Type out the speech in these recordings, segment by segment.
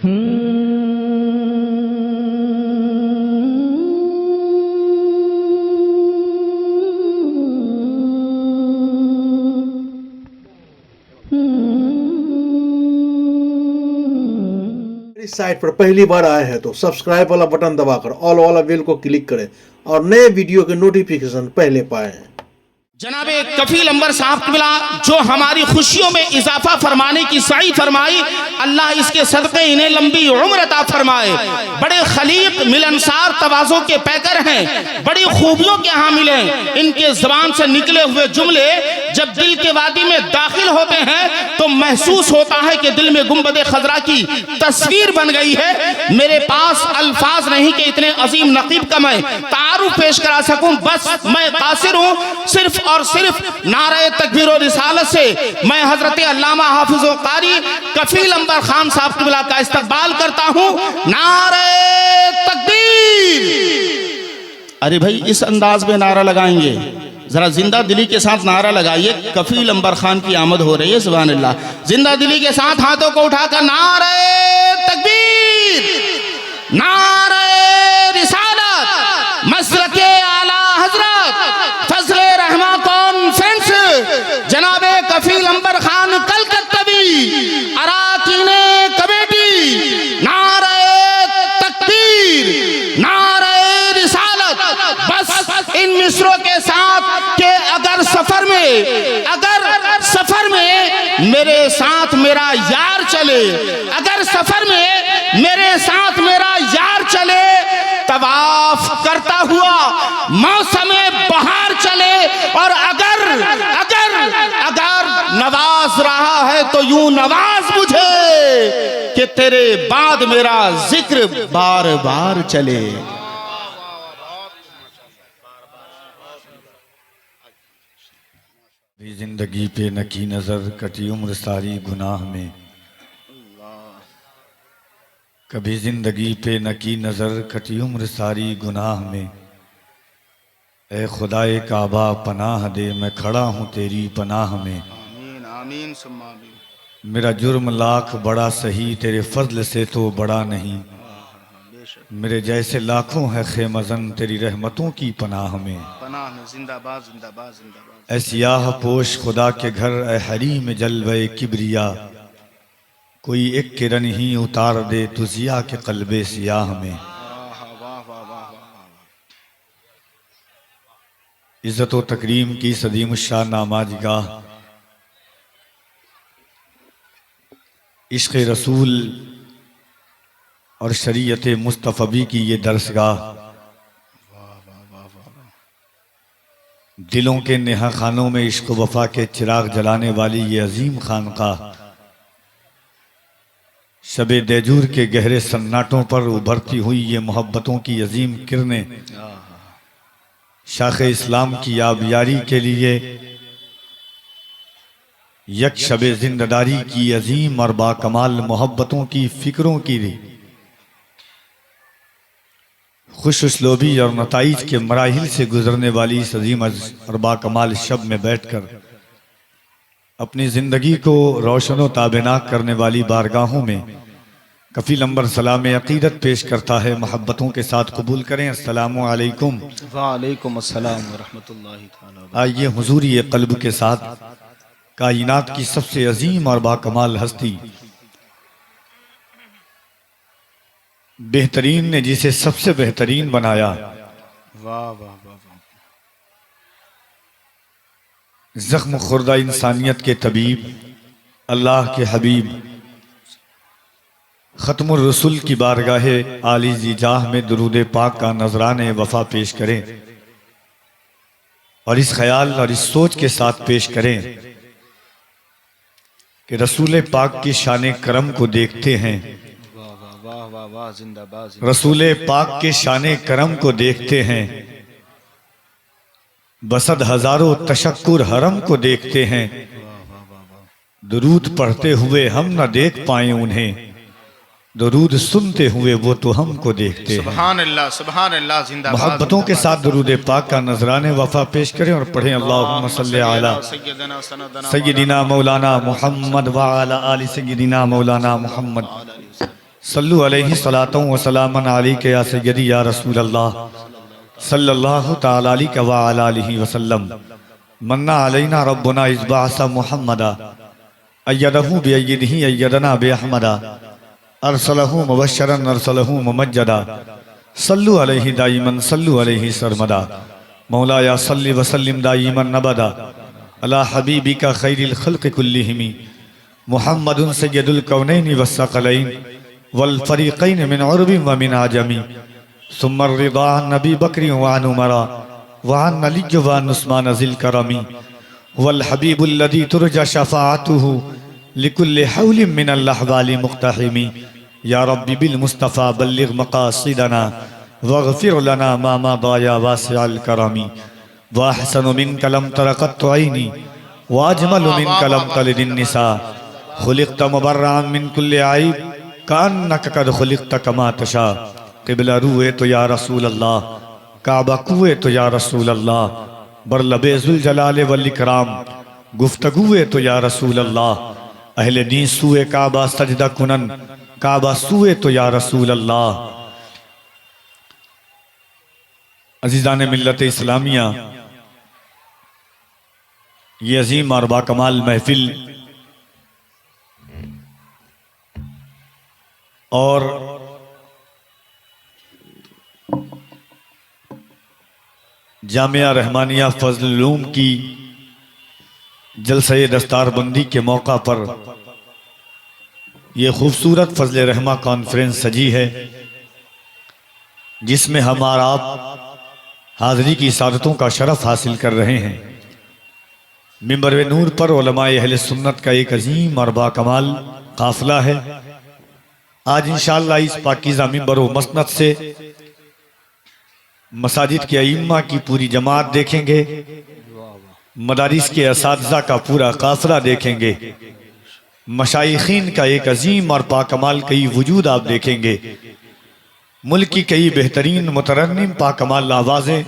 इस साइट पर पहली बार आए हैं तो सब्सक्राइब वाला बटन दबाकर ऑल वाला बेल को क्लिक करें और नए वीडियो के नोटिफिकेशन पहले पाएं। जनाबे कफील अंबर साहब किबला जो हमारी खुशियों में इजाफा फरमाने की सही फरमाई, अल्लाह इसके सदक़े इन्हें लंबी उम्र अता फरमाए। बड़े खलीक मिलनसार तवाज़ो के पैकर हैं, बड़ी खूबियों के हामिल हैं। इनके ज़बान से निकले हुए जुमले जब दिल के वादी में दाखिल होते हैं तो महसूस होता है कि दिल में गुंबद खजरा की तस्वीर बन गई है। मेरे पास अल्फाज नहीं कि इतने अजीम नकीब का मैं तारुफ पेश करा सकूं, बस मैं कासिर हूं। सिर्फ और सिर्फ नारे तकबीर और रिसालत से मैं हजरत अल्लामा हाफिज व कारी कफील अंबर खान साहब किबला का इस्तकबाल करता हूं। नारे तकबीर। अरे भाई इस अंदाज में नारा लगाएंगे, जरा जिंदा दिली के साथ नारा लगाइए। कफील अंबर खान की आमद हो रही है, सुभान अल्लाह। जिंदा दिली के साथ हाथों को उठाकर नारे तकबीर, नारे रिसालत, मसलके आला हजरत फजले रहमा कॉन्फ्रेंस जनाबे कफील अंबर खान कलकत्तवी अराकीने कमेटी, नारे तकबीर, नारे रिसालत। बस इन मिसरों के साथ के अगर सफर में मेरे साथ मेरा यार चले, अगर सफर में मेरे साथ मेरा यार चले, तवाफ करता हुआ मौसमे बहार चले, और अगर नवाज रहा है तो यूं नवाज मुझे कि तेरे बाद मेरा जिक्र बार बार चले। जिंदगी पे न की नजर, कटी उम्र सारी गुनाह में। कभी जिंदगी पे न की नजर, कटी उम्र सारी गुनाह में। ए खुदाए काबा पनाह दे, मैं खड़ा हूँ तेरी पनाह में। आमीन आमीन सुम्मा आमीन। मेरा जुर्म लाख बड़ा सही, तेरे फजल से तो बड़ा नहीं। मेरे जैसे लाखों है खेमजन, तेरी रहमतों की पनाह में। जिंदाबाद जिंदाबाद जिंदाबाद। ऐ सियाह पोश खुदा के घर, ए हरीम जलवे किबरिया, कोई एक किरण ही उतार दे तुझिया के कल्बे सियाह में। इज्जत व तकरीम की सदीम शाह नामाजगाह, इश्क़ रसूल और शरीयत मुस्तफ़ी की ये दरसगाह, दिलों के नेहा खानों में इश्क वफा के चिराग जलाने वाली ये अजीम खानकाह, शबे देजूर के गहरे सन्नाटों पर उभरती हुई ये मोहब्बतों की अजीम किरणें, शाख इस्लाम की आबियारी के लिए यक शबे जिंददारी की अजीम और बाकमाल मोहब्बतों की फिक्रों की खुश उसलोबी और नताइज के मराहिल से गुजरने वाली इस अजीम और बाकमाल शब में बैठकर अपनी ज़िंदगी को रोशन व ताबेनाक करने वाली बारगाहों में कफील अंबर सलाम अकीदत पेश करता है। मोहब्बतों के साथ कबूल करें। अस्सलामु अलैकुम। वालेकुम अस्सलाम व रहमतुल्लाहि तआला। आइए हुजूरी क़ल्ब के साथ कायनात की सबसे अजीम और बाकमाल हस्ती, बेहतरीन ने जिसे सबसे बेहतरीन बनाया, वाह वाह वाह वाह, जख्म खुर्दा इंसानियत के तबीब, अल्लाह के हबीब, ख़त्मुर रसूल की बारगाहे आली ज़िजाह में दुरूद पाक का नजराने वफा पेश करें और इस ख्याल और इस सोच के साथ पेश करें कि रसूल पाक की शान करम को देखते हैं। वाह वाह वाह, जिंदाबाद। रसूल पाक के शान करम को देखते हैं, बसद हजारों तशक्कुर हरम को देखते हैं। दुरूद पढ़ते हुए हम न देख पाए उन्हें, दुरूद सुनते हुए वो तो हमको देखते हैं। सुभान अल्लाह सुभान अल्लाह, जिंदाबाद। मोहब्बतों के साथ दुरूद पाक का नजराने वफा पेश करें और पढ़ें अल्लाहुम्मा सल्ली अला सय्यदिना मौलाना मुहम्मद व अला आलि सय्यदिना मौलाना मुहम्मद। सल्लु अलैहि सलातु व सलामन अलैका या सय्यदी या रसूल अल्लाह सल्लल्लाहु तआला अलैहि व अला आलिहि वसल्लम। मन्ना अलैना रब्बुना इज़बाअसा मुहम्मदा अय्यदहु बिअय्यदिही अय्यदना बिअहमदा अरसलहु मुबश्शरन अरसलहु मुमज्जदा सल्लु अलैहि दाइमन सल्लु अलैहि सरमदा। मौलाया सल्लि व सल्लिम दाइमन अबदा अला हबीबिका खैरिल खल्क़ि कुल्लिहिम मुहम्मदुन सय्यदुल कौनैनि वस्सक़लैन वल फ़रीक़ैन मिन उरबि व मिन आजमी सुम्मा रिदा अन नबी बकरी व अन उमरा व अन अली व अन उस्मान ज़िल करमी वल हबीबुल लज़ी तुरजा शफ़ाअतुहु लिकुल्लि हौलिन मिनल अहवालि मुक़्तहिमी। या रब्बी बिल मुस्तफ़ा बल्लिग़ मक़ासिदना वग़फ़िर लना मा मदा या वासिअल करमी। व अहसनु मिनका लम तर क़त्तु ऐनी व अजमलु मिनका लम तलिदिन निसा खुलिक़्त मुबर्रअन मिन कुल्लि ऐब कअन्नका क़द खुलिक़्त कमा तशा। क़िबला रूए तो या रसूल अल्लाह, काबा कुए तो या रसूल अल्लाह, बरलबे ज़ुल जलाल वल इकराम गुफ्तगुए तो या रसूल अल्लाह। अहले नी सुए काबा सजदा कुनन काबा सुए तो या रसूल अल्लाह। अजीज़ान मिल्लत इस्लामिया, ये अजीम और बाकमाल महफिल और जामिया रहमानिया फजल उलूम की जलसे दस्तारबंदी के मौका पर यह खूबसूरत फजल रहमा कॉन्फ्रेंस सजी है, जिसमें हम और आप हाज़री की सादतों का शरफ हासिल कर रहे हैं। मिंबर नूर पर उलमाए अहले सुन्नत का एक अजीम और बाकमाल काफिला है। आज इंशाअल्लाह इस पाकीज़ा मिंबर व मसनद से मसाजिद के अइम्मा की पूरी जमात देखेंगे, मदारिस के असातिज़ा का पूरा काफिला देखेंगे, मशाइखीन का एक अजीम और पाकमाल कई वजूद आप देखेंगे, मुल्क की कई बेहतरीन मुतरन्निम पाकमाल आवाज़ें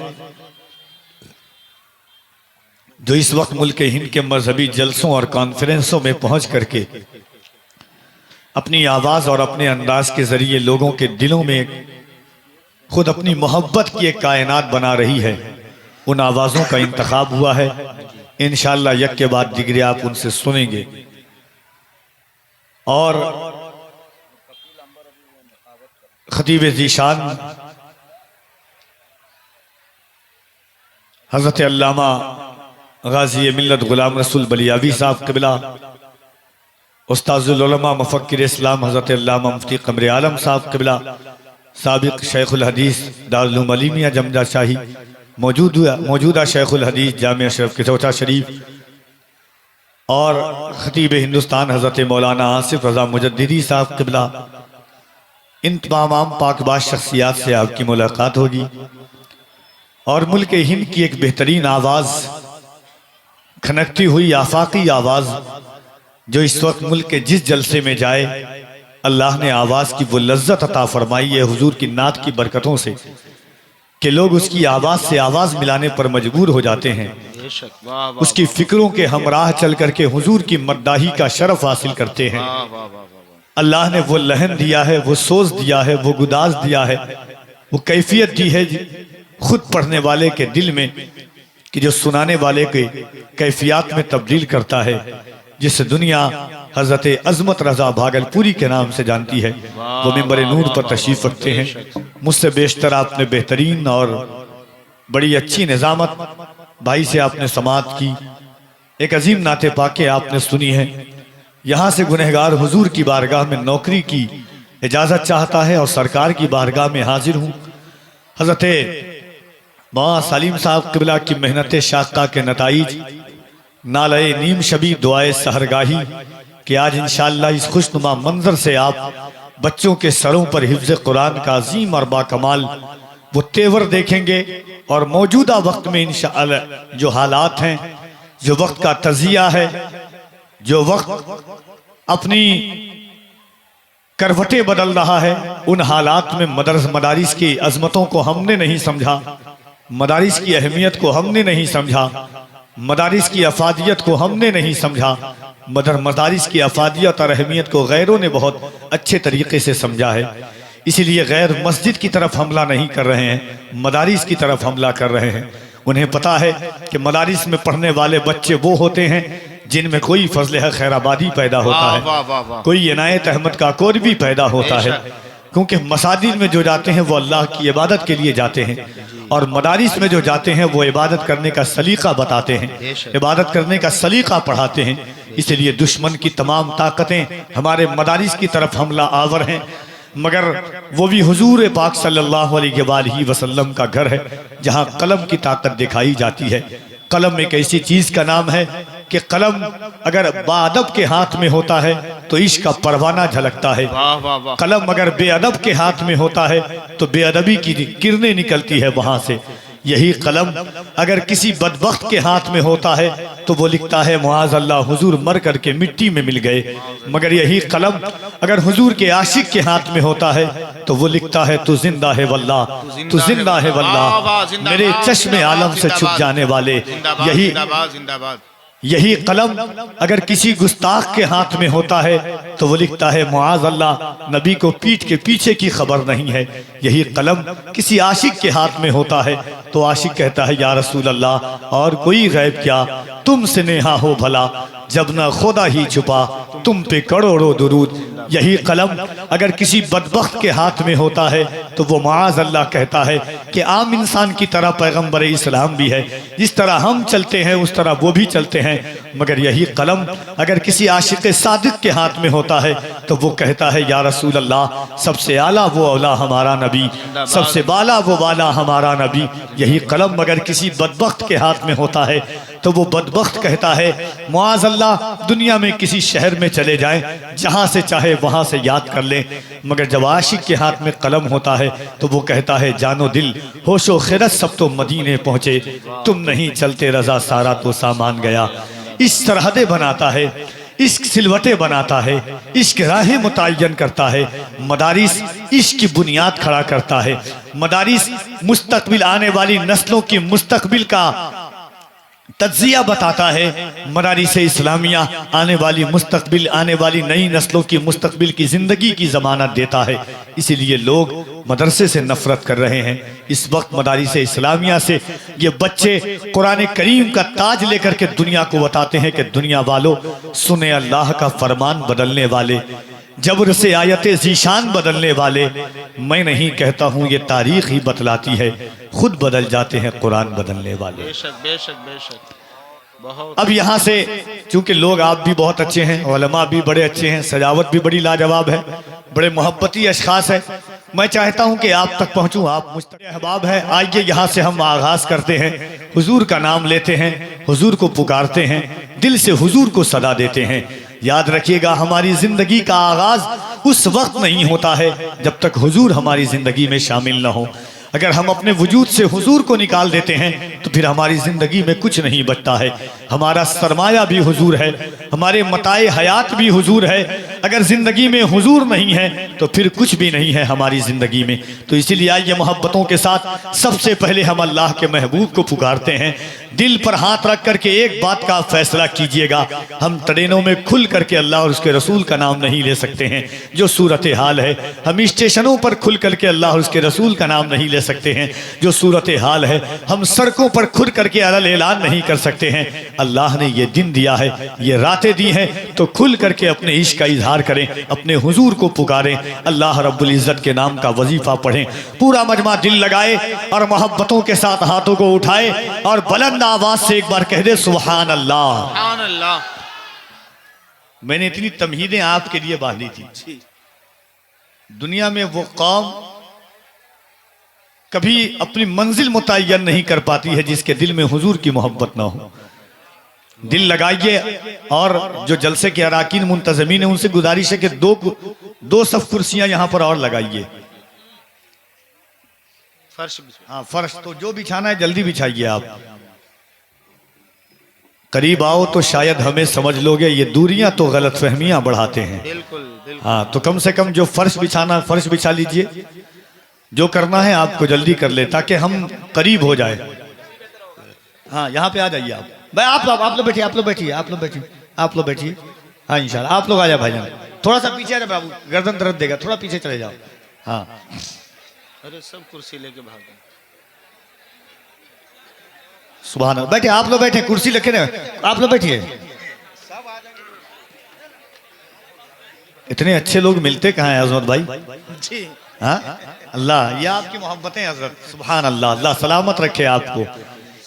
जो इस वक्त मुल्क हिंद के मजहबी जलसों और कॉन्फ्रेंसों में पहुंच करके अपनी आवाज़ और अपने अंदाज के जरिए लोगों के दिलों में खुद अपनी मोहब्बत की एक कायनात बना रही है। उन आवाज़ों का इंतखाब हुआ है। इंशाअल्लाह यक के बाद दिगरे आप उनसे सुनेंगे। और खतीब ज़ीशान हज़रत अल्लामा गाज़ी मिल्लत ग़ुलाम रसूल बलियावी साहब क़िबला, उस्ताज़ुल उलमा मुफ़क्किर इस्लाम हज़रत अल्लामा मुफ्ती क़मर आलम साहब क़िबला, साबिक़ शेखुल हदीस दारुल उलूम अलीमिया जमजा शाही, मौजूदा शेखुल हदीस जामिया अशरफ किसौटा शरीफ, और खतीब हिंदुस्तान हज़रत मौलाना आसिफ रज़ा मुजद्दिदी साहब क़िबला, इन तमाम पाकबाज शख्सियात से आपकी मुलाकात होगी। और मुल्क हिंद की एक बेहतरीन आवाज़, खनकती हुई आफाकी आवाज़ जो इस वक्त मुल्क के जिस जलसे में जाए, अल्लाह ने आवाज़ की वो लज्जत अता फरमाई है हुजूर की नात की बरकतों से कि लोग उसकी आवाज़ से आवाज़ मिलाने पर मजबूर हो जाते हैं। उसकी फिक्रों के हमराह चल करके हुजूर की मद्दाही का शरफ हासिल करते हैं। अल्लाह ने वो लहन दिया है, वो सोच दिया है, वो गुदाज दिया है, वो कैफियत दी है खुद पढ़ने वाले के दिल में कि जो सुनाने वाले के कैफियत में तब्दील करता है, जिसे दुनिया हजरत अजमत रजा भागलपुरी के नाम से जानती है। वो मिंबर नूर पर तशरीफ रखते हैं। मुझसे बेशतर आपने बेहतरीन और बड़ी अच्छी निजामत भाई से आपने समात की, एक अजीम नाते पाके आपने सुनी है। यहाँ से गुनहगार हुजूर की बारगाह में नौकरी की इजाज़त चाहता है और सरकार की बारगाह में हाजिर हूँ। हजरत मौलाना सलीम साहब क़िबला की मेहनत शाक़ा के नताइज नाले नीम शबी दुआए सहरगाही कि आज इंशाअल्लाह इस खुशनुमा मंजर से आप बच्चों के सरों पर हिफ्ज़ कुरान का अजीम और बाकमाल वो तेवर देखेंगे। और मौजूदा वक्त में इंशाअल्लाह जो हालात हैं, जो वक्त का तज़िया है, जो वक्त अपनी करवटें बदल रहा है, उन हालात में मदारिस की अजमतों को हमने नहीं समझा, मदारिस की अहमियत को हमने नहीं समझा। मदारिस की अफादियत को हमने नहीं समझा, मगर मदारिस की अफादियत और अहमियत को गैरों ने बहुत अच्छे तरीके से समझा है। इसीलिए गैर मस्जिद की तरफ हमला नहीं कर रहे हैं, मदारिस की तरफ हमला कर रहे हैं। उन्हें पता है कि मदारिस में पढ़ने वाले बच्चे वो होते हैं जिनमें कोई फजल है खैराबादी पैदा होता है, कोई इनायत अहमद काकोर भी पैदा होता है, क्योंकि मसाजिद में जो जाते हैं वो अल्लाह की इबादत के लिए जाते हैं, और मदारिस में जो जाते हैं वो इबादत करने का सलीका बताते हैं, इबादत करने का सलीका पढ़ाते हैं। इसलिए दुश्मन की तमाम ताकतें हमारे मदारिस की तरफ हमला आवर हैं, मगर वो भी हुजूर पाक सल्लल्लाहु अलैहि वसल्लम का घर है जहाँ कलम की ताकत दिखाई जाती है। कलम एक ऐसी चीज का नाम है कि कलम अगर बाअदब के हाथ में होता है तो इश्क का परवाना झलकता है, कलम अगर बेअदब के हाथ में होता है तो बेअदबी की किरणें निकलती है वहां से। यही कलम अगर किसी बदबख्त के हाथ में होता है तो वो लिखता है मुआज़ अल्लाह हुजूर मर करके मिट्टी में मिल गए, मगर यही कलम अगर हुजूर के आशिक के हाथ में होता है तो वो लिखता है तू जिंदा है वल्लाह, तू जिंदा है वल्लाह, मेरे चश्मे आलम से छुप जाने वाले। यही कलम अगर किसी गुस्ताख के हाथ में होता है तो वो लिखता है मुआज़ अल्लाह नबी को पीठ के पीछे की खबर नहीं है। यही कलम किसी आशिक के हाथ में होता है तो आशिक कहता है या रसूल अल्लाह और कोई गैब क्या, तुमसे नेहा हो भला, जब न खुदा ही छुपा तुम पे करोड़ों दुरूद। यही कलम अगर किसी बदबख्त के हाथ में होता है तो वो मुआज़ अल्लाह कहता है कि आम इंसान की तरह पैगम्बर इस्लाम भी है, जिस तरह हम चलते हैं उस तरह वो भी चलते हैं। मगर यही कलम अगर किसी आशिक सादिक के हाथ में होता है तो वो कहता है या रसूल अल्लाह सबसे आला वो औला हमारा नबी, सबसे बाला वो वाला हमारा नबी। यही कलम अगर किसी बदबख्त के हाथ में होता है तो वो बदबख्त कहता है मुआज़ अल्लाह दुनिया में किसी शहर में चले जाएं, जहां से चाहे वहां से याद कर लें। मगर जब आशिक के हाथ में कलम होता है तो वो कहता है जानो दिल होशो खिरत सब तो मदीने पहुंचे, तुम नहीं चलते रजा सारा तो सामान गया। इस सरहदें बनाता है, इश्क सिलवटें बनाता है, इश्क राहें मुतय्यन करता है, मदारिस इश्क की बुनियाद खड़ा करता है। मदारिस मुस्तकबिल आने वाली नस्लों की मुस्तकबिल का तज्जिया बताता है, मदारिस इस्लामिया आने वाली मुस्तकबिल आने वाली नई नस्लों की मुस्तकबिल की ज़िंदगी की ज़मानत देता है। इसीलिए लोग मदरसे से नफरत कर रहे हैं। इस वक्त मदारिस इस्लामिया से ये बच्चे कुरान करीम का ताज लेकर के दुनिया को बताते हैं कि दुनिया वालों सुने अल्लाह का फरमान बदलने वाले, जबर से आयते ज़ीशान बदलने वाले। मैं नहीं कहता हूँ, ये तारीख ही बतलाती है, खुद बदल जाते हैं कुरान बदलने वाले। बेशक बेशक बेशक। बहुत अब यहाँ से चूंकि लोग आप भी बहुत अच्छे हैं, उलमा भी बड़े अच्छे हैं, सजावट भी बड़ी लाजवाब है, बड़े मोहब्बती अशखास है, मैं चाहता हूँ कि आप तक पहुँचूँ। आप मुझ तक अहबाब है, आइए यहाँ से हम आगाज़ करते हैं, हुजूर का नाम लेते हैं, हुजूर को पुकारते हैं, दिल से हुजूर को सदा देते हैं। याद रखिएगा हमारी जिंदगी का आगाज उस वक्त नहीं होता है जब तक हुजूर हमारी जिंदगी में शामिल ना हो। अगर हम अपने वजूद से हुजूर को निकाल देते हैं तो फिर हमारी जिंदगी में कुछ नहीं बचता है। हमारा सरमाया भी हुजूर है, हमारे मताए हयात भी हुजूर है। अगर जिंदगी में हुजूर नहीं है तो फिर कुछ भी नहीं है हमारी जिंदगी में। तो इसीलिए आइए मोहब्बतों के साथ सबसे पहले हम अल्लाह के महबूब को पुकारते हैं। दिल पर हाथ रख करके एक बात का फैसला कीजिएगा, हम ट्रेनों में खुल करके अल्लाह और उसके रसूल का नाम नहीं ले सकते हैं, जो सूरत हाल है। हम स्टेशनों पर खुल करके अल्लाह और उसके रसूल का नाम नहीं ले सकते हैं, जो सूरत हाल है। हम सड़कों पर खुल करके अलल ऐलान नहीं कर सकते हैं। अल्लाह ने ये दिन दिया है, ये रातें दी हैं, तो खुल करके अपने इश्क का इजहार करें, अपने हुजूर को पुकारें, अल्लाह रब्बुल इज्जत के नाम का वजीफा पढ़ें। पूरा मजमा दिल लगाए और मोहब्बतों के साथ हाथों को उठाए और बुलंद आवाज से एक बार कह दे सुभान अल्लाह। सुभान अल्लाह। मैंने इतनी तमहीदें आपके लिए बांधी थी। दुनिया में वो कौम कभी अपनी मंजिल मुतय्यन नहीं कर पाती है जिसके दिल में हुजूर की मोहब्बत ना हो। दिल लगाइए और जो जलसे के अराकीन मुंतजमीन है उनसे गुजारिश है कि दो सफ कुर्सियां यहां पर और लगाइए। फर्श, हाँ फर्श तो जो बिछाना है जल्दी बिछाइए। आप करीब आओ तो शायद हमें समझ लोगे, ये दूरियां तो गलतफहमियां बढ़ाते हैं। बिल्कुल बिल्कुल। हाँ तो कम से कम जो फर्श बिछाना फर्श बिछा लीजिए, जो करना है आपको जल्दी कर ले ताकि हम करीब हो जाए। हाँ यहाँ पे आ जाइए आप, भाई आप लोग बैठिए, आप लोग बैठिए, आप लोग बैठिए। हाँ इंशाल्लाह आप लोग आ जाए भाईजान, थोड़ा सा पीछे आ जाए बाबू, गर्दन दर्द देगा, थोड़ा पीछे चले जाओ। हाँ अरे सब कुर्सी लेके भाग गए। सुभान अल्लाह। बैठे आप लोग, बैठे कुर्सी रखे ना, आप लोग बैठिए। इतने अच्छे लोग मिलते कहाँ हैं अजमत भाई जी। हाँ अल्लाह, ये आपकी मोहब्बतें हजरत, सुभान अल्लाह, अल्लाह सलामत रखे आपको।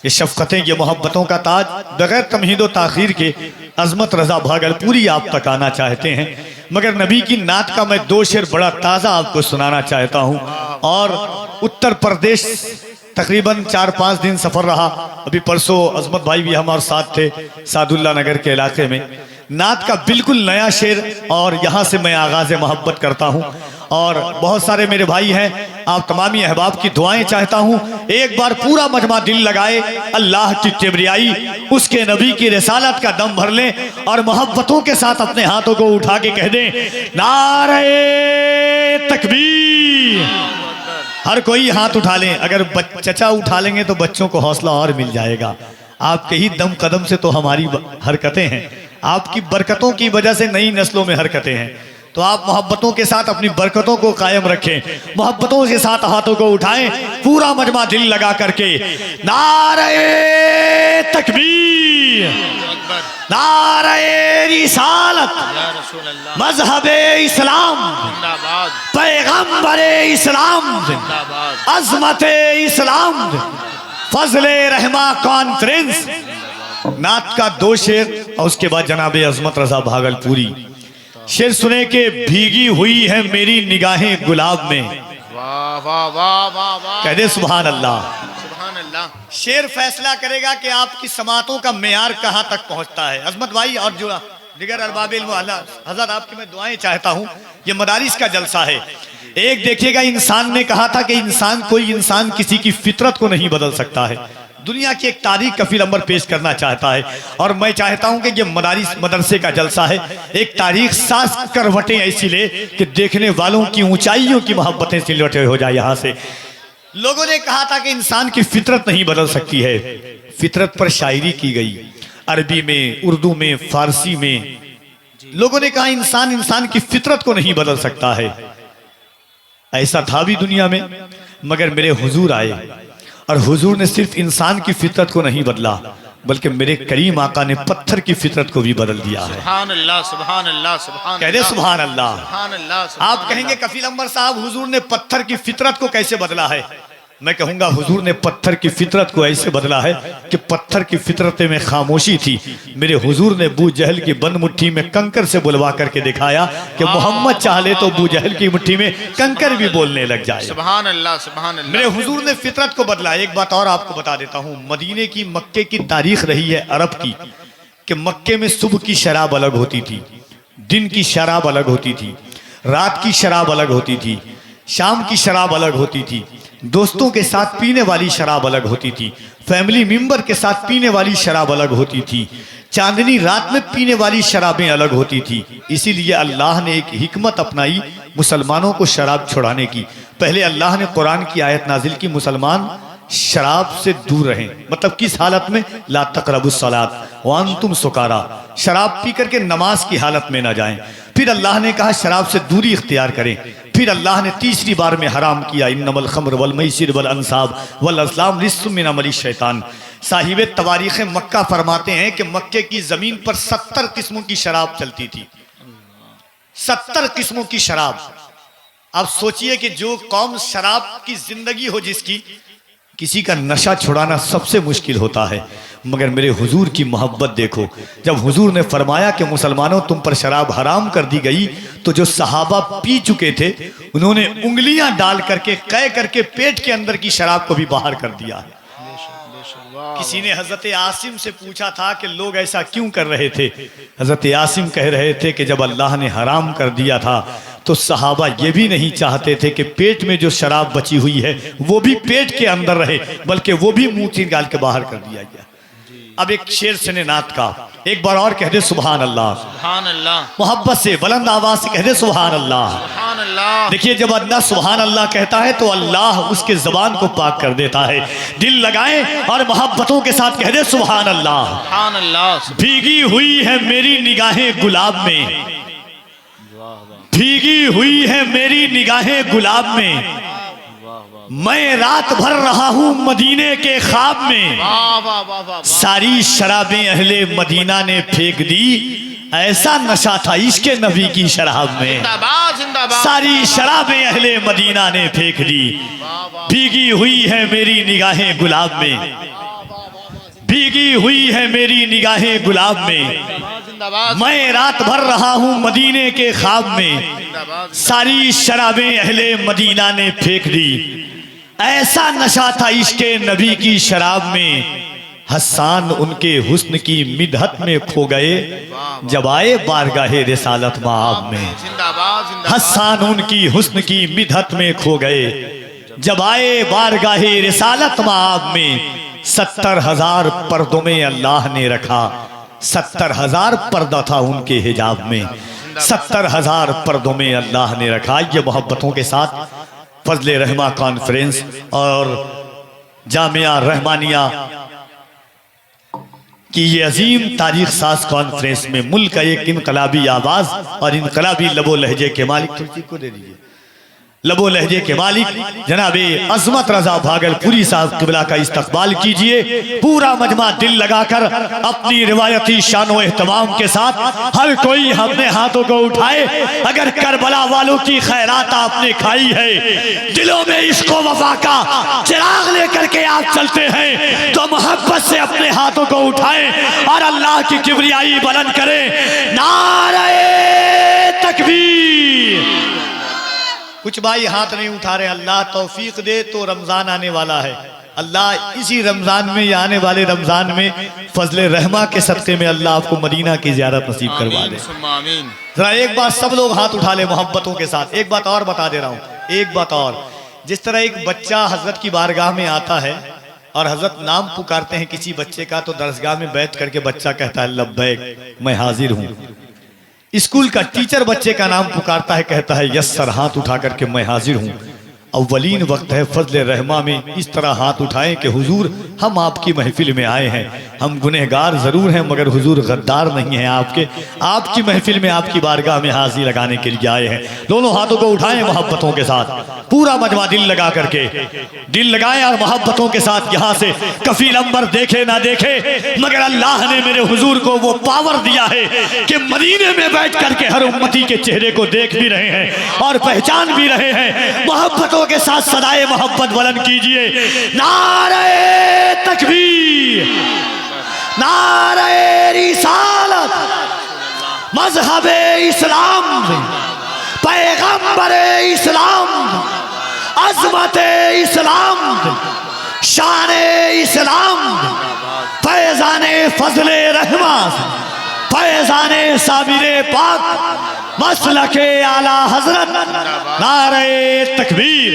ये शफकतें, ये मोहब्बतों का ताज बगैर तमहीद व ताखीर के अजमत रजा भागलपुरी आप तक आना चाहते हैं। मगर नबी की नात का मैं 2 शेर बड़ा ताज़ा आपको सुनाना चाहता हूँ। और उत्तर प्रदेश तकरीबन 4-5 दिन सफ़र रहा। अभी परसों अजमत भाई भी हमारे साथ थे सादुल्ला नगर के इलाके में। नात का बिल्कुल नया शेर, और यहाँ से मैं आगाज़ मोहब्बत करता हूँ। और बहुत सारे मेरे भाई हैं, आप तमामी अहबाब की दुआएं चाहता हूँ। एक बार पूरा मजमा दिल लगाए, अल्लाह की किबरियाई, उसके नबी की रिसालत का दम भर लें और मोहब्बतों के साथ अपने हाथों को उठा के कह दें नारे तकबीर। हर कोई हाथ उठा लें, अगर चचा उठा लेंगे तो बच्चों को हौसला और मिल जाएगा। आपके ही दम कदम से तो हमारी हरकतें हैं, आपकी बरकतों की वजह से नई नस्लों में हरकतें हैं। तो आप मोहब्बतों के साथ अपनी बरकतों को कायम रखें, मोहब्बतों के साथ हाथों को उठाएं, पूरा मजमा दिल लगा करके नारे तकबीर, नारे रिसालत, मजहबे इस्लाम, पैगंबरे इस्लाम, अजमते इस्लाम, फजले रहमा कॉन्फ्रेंस। नात का 2 शेर और उसके बाद जनाबे अजमत रजा भागलपुरी। शेर सुने के भीगी हुई है मेरी निगाहें गुलाब में। वाह वाह वाह वाह वाह, कह दे सुभान अल्लाह। सुभान अल्लाह। शेर फैसला करेगा कि आपकी समातों का मेयार कहाँ तक पहुँचता है। अजमत भाई और जो दिगर अरबाब इल्म हज़रत, आपकी मैं दुआएं चाहता हूँ। ये मदारिस का जलसा है। एक देखिएगा, इंसान ने कहा था कि कोई इंसान किसी की फितरत को नहीं बदल सकता है। दुनिया की एक तारीख कफील अंबर पेश करना चाहता है, और मैं चाहता हूं कि ये मदरसे का जलसा है। एक तारीख 7 करवटें ऐसी ले कि देखने वालों की ऊंचाइयों की मोहब्बतें सिलवटें हो जाए। यहाँ से लोगों ने कहा था कि इंसान की फितरत नहीं बदल सकती है। फितरत पर शायरी की गई, अरबी में, उर्दू में, फारसी में। लोगों ने कहा इंसान की फितरत को नहीं बदल सकता है। ऐसा था भी दुनिया में, मगर मेरे हुजूर आए और हुजूर ने सिर्फ इंसान की फितरत को नहीं बदला, बल्कि मेरे करीम आका ने पत्थर की फितरत को भी बदल दिया है। सुभान अल्लाह, सुभान अल्लाह, सुभान कह दे सुभान अल्लाह। सुभान अल्लाह। आप कहेंगे कफील अंबर साहब हुजूर ने पत्थर की फितरत को कैसे बदला है? मैं कहूंगा हुजूर ने पत्थर की फितरत को ऐसे बदला है कि पत्थर की फितरत में खामोशी थी। मेरे हुजूर ने अबू जहल की बंद मुट्ठी में कंकर से बुलवा करके दिखाया कि मोहम्मद चाह ले तो अबू जहल की मुट्ठी में कंकर भी बोलने लग जाए। सुभान अल्लाह, सुभान अल्लाह। मेरे हुजूर ने फितरत को बदला। एक बात और आपको बता देता हूँ, मदीने की, मक्के की तारीख रही है अरब की कि मक्के में सुबह की शराब अलग होती थी, दिन की शराब अलग होती थी, रात की शराब अलग होती थी, शाम की शराब अलग होती थी, दोस्तों के साथ पीने वाली शराब अलग होती थी, फैमिली मेंबर के साथ पीने वाली शराब अलग होती थी, चांदनी रात में पीने वाली शराबें अलग होती थी। इसीलिए अल्लाह ने एक हिकमत अपनाई मुसलमानों को शराब छुड़ाने की। पहले अल्लाह ने कुरान की आयत नाजिल की, मुसलमान शराब से दूर रहें। मतलब किस हालत में? ला तक़रबुस सलात व अंतुम सुकारा, शराब पी करके नमाज की हालत में ना जाएं। फिर अल्लाह ने कहा शराब से दूरी इख्तियार करें। फिर अल्लाह ने तीसरी बार में हराम किया, इन्नमल खम्र वल मैसिर वल अंसाब वल अज़लाम रिज्सुम मिन अमलि शैतान। साहिब तवारीख़ मक्का फरमाते हैं कि मक्के की ज़मीन पर 70 किस्मों की शराब चलती थी। 70 किस्मों की शराब। अब सोचिए कि जो कौम शराब की जिंदगी हो जिसकी, किसी का नशा छुड़ाना सबसे मुश्किल होता है। मगर मेरे हुजूर की मोहब्बत देखो, जब हुजूर ने फरमाया कि मुसलमानों तुम पर शराब हराम कर दी गई, तो जो सहाबा पी चुके थे उन्होंने उंगलियां डाल करके कह करके पेट के अंदर की शराब को भी बाहर कर दिया। किसी ने हजरत आसिम से पूछा था कि लोग ऐसा क्यों कर रहे थे? हजरत आसिम कह रहे थे कि जब अल्लाह ने हराम कर दिया था तो सहाबा ये भी नहीं चाहते थे कि पेट में जो शराब बची हुई है वो भी पेट के अंदर रहे, बल्कि वो भी मुंह से निकाल के बाहर कर दिया गया। अब एक शेर सुने नात का, एक बार और कह दे सुभान अल्लाह। सुभान अल्लाह, मोहब्बत से बुलंद आवाज से कह दे सुभान अल्लाह। सुभान अल्लाह। देखिए जब अल्लाह सुभान अल्लाह कहता है तो अल्लाह उसके जबान को पाक कर देता है। दिल लगाएं और मोहब्बतों के साथ कह दे सुभान अल्लाह। सुभान अल्लाह। भीगी हुई है मेरी निगाहें गुलाब में, भीगी हुई है मेरी निगाहें गुलाब में, मैं रात भर रहा हूं मदीने के ख्वाब में, वाह वाह वाह वाह। सारी शराबें अहले मदीना ने फेंक दी, ऐसा नशा था इश्क़ नबी की शराब में। जिंदाबाद जिंदाबाद। सारी शराबें अहले मदीना ने फेंक दी, भीगी हुई है मेरी निगाहें गुलाब में, भीगी हुई है मेरी निगाहें गुलाब में, जिंदाबाद मैं रात भर रहा हूं मदीने के ख्वाब में, जिंदाबाद। सारी शराबें अहले मदीना ने फेंक दी, ऐसा नशा था इश्क़ नबी की शराब में। हसन उनके हुस्न की मिदहत में खो गए जब आए बारगाहे रिसालत माब में। जिंदाबाद जिंदाबाद। हसन उनकी हुस्न की मिदहत में खो गए जब आए बारगाहे रिसालत माब में। 70,000 पर्दों में अल्लाह ने रखा, 70,000 पर्दा था उनके हिजाब में, 70,000 पर्दों में अल्लाह ने रखा। ये मोहब्बतों के साथ फजले रहमा कॉन्फ्रेंस और जामिया रहमानिया कि ये अजीम तारीख साज कॉन्फ्रेंस में मुल्क का एक इनकलाबी आवाज और इनकलाबी लबो लहजे के मालिक, तुलसी को दे दीजिए, लबो लहजे के मालिक जनाबे अजमत रजा भागलपुरी साहब किबला का इस्तकबाल कीजिए। पूरा मजमा दिल लगाकर अपनी रिवायती शानो एहतमाम के साथ हर कोई अपने हाथों को उठाए। अगर करबला वालों की खैरात आपने खाई है, दिलों में इश्क़ो वफा का चिराग लेकर के आप चलते हैं, तो मोहब्बत से अपने हाथों को उठाए और अल्लाह की किबरियाई बुलंद करें। नारे तकबीर। कुछ भाई हाथ नहीं उठा रहे, अल्लाह तौफीक दे तो रमजान आने वाला है। अल्लाह इसी रमजान में या आने वाले रमजान में फजले रहमा के सदक़े में अल्लाह आपको मदीना की ज़ियारत नसीब करवा दे। आमीन। जरा एक बार सब लोग हाथ उठा ले मोहब्बतों के साथ। एक बात और बता दे रहा हूँ, एक बात और, जिस तरह एक बच्चा हजरत की बारगाह में आता है और हजरत नाम पुकारते हैं किसी बच्चे का, तो दरसगाह में बैठ करके बच्चा कहता है लब्बैक, मैं हाजिर हूँ। स्कूल का टीचर बच्चे का नाम पुकारता है, कहता है यस सर, हाथ उठा करके मैं हाजिर हूँ। अव्वलीन वक्त है फजले रहमा में इस तरह हाथ उठाएं कि हुजूर हम आपकी महफिल में आए हैं, हम गुनहगार जरूर हैं मगर हुजूर गद्दार नहीं हैं, आपकी महफिल में आपकी बारगाह में हाजिरी लगाने के लिए आए हैं। दोनों हाथों को उठाएं मोहब्बतों के साथ, पूरा मजमा दिल लगा करके, दिल लगाएं और मोहब्बतों के साथ यहाँ से कफील अंबर देखे ना देखे मगर अल्लाह ने मेरे हुजूर को वो पावर दिया है कि मदीने में बैठ करके हर उम्मती के चेहरे को देख भी रहे हैं और पहचान भी रहे हैं। मोहब्बतों के साथ सदाए मोहब्बत बुलंद कीजिए। नारे तकबीर, नारे रिसालत, मजहबे इस्लाम, पैगंबरे इस्लाम, अजमते इस्लाम, शाने इस्लाम, फैजाने फजले रहमा, फैजाने साबिरे पाक, मसलके आला हजरत, नारे तकबीर,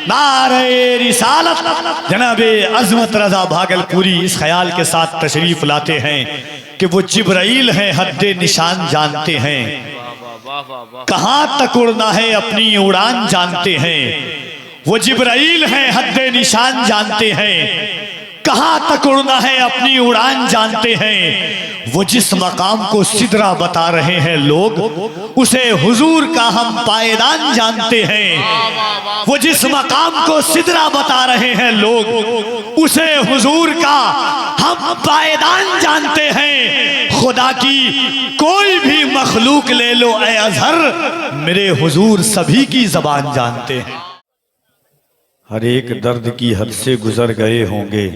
नारे रिसालत। जनाबे अजमत रजा भागलपुरी इस ख्याल के साथ तशरीफ लाते हैं कि वो जिब्राइल हैं, हद्दे निशान जानते हैं, कहाँ तक उड़ना है अपनी उड़ान जानते हैं। वो जिब्राइल हैं, हद्दे निशान जानते हैं, कहाँ तक उड़ना है अपनी उड़ान जानते हैं। वो जिस मकाम को सिदरा बता रहे हैं लोग, उसे हुजूर का हम पायदान जानते हैं। वो जिस मकाम को सिदरा बता रहे हैं लोग, उसे हुजूर का हम पायदान जानते हैं। खुदा की कोई भी मखलूक ले लो ए अजहर, मेरे हुजूर सभी की जबान जानते हैं। हर एक दर्द की हद से गुजर गए होंगे,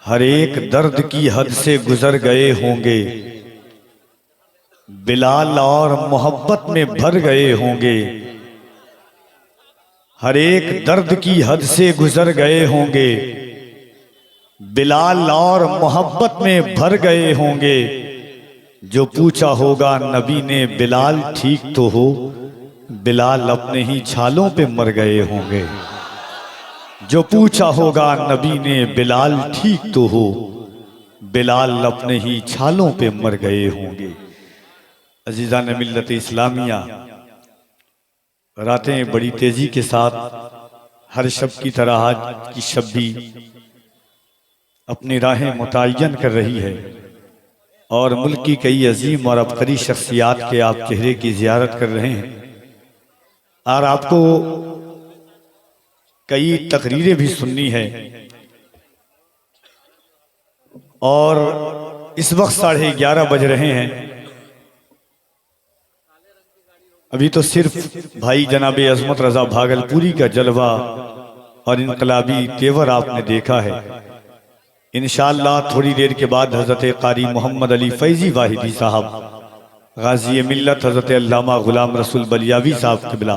हर एक दर्द की हद से गुजर गए होंगे, बिलाल और मोहब्बत में भर गए होंगे। हर एक दर्द की हद से गुजर गए होंगे, बिलाल और मोहब्बत में भर गए होंगे। जो पूछा होगा नबी ने बिलाल ठीक तो हो, बिलाल अपने ही छालों पे मर गए होंगे। जो पूछा होगा नबी ने बिलाल ठीक तो हो, बिलाल अपने ही छालों पे मर गए होंगे। अजीज़ान मिल्लत इस्लामिया, रातें बड़ी तेजी के साथ हर शब की तरह आज की शब भी अपनी राहें मुतय्यन कर रही है और मुल्क की कई अजीम और अबकरी शख्सियात के आप चेहरे की जियारत कर रहे हैं और आपको कई तकरीरें भी सुननी है। और इस वक्त 11:30 बज रहे हैं। अभी तो सिर्फ भाई जनाब अजमत रजा भागलपुरी का जलवा और इनकलाबी तेवर आपने देखा है। इंशाअल्लाह थोड़ी देर के बाद हजरत कारी मोहम्मद अली फैजी वाहिदी साहब, गाजी मिल्लत हजरत अल्लामा गुलाम रसूल बलियावी साहब किबला,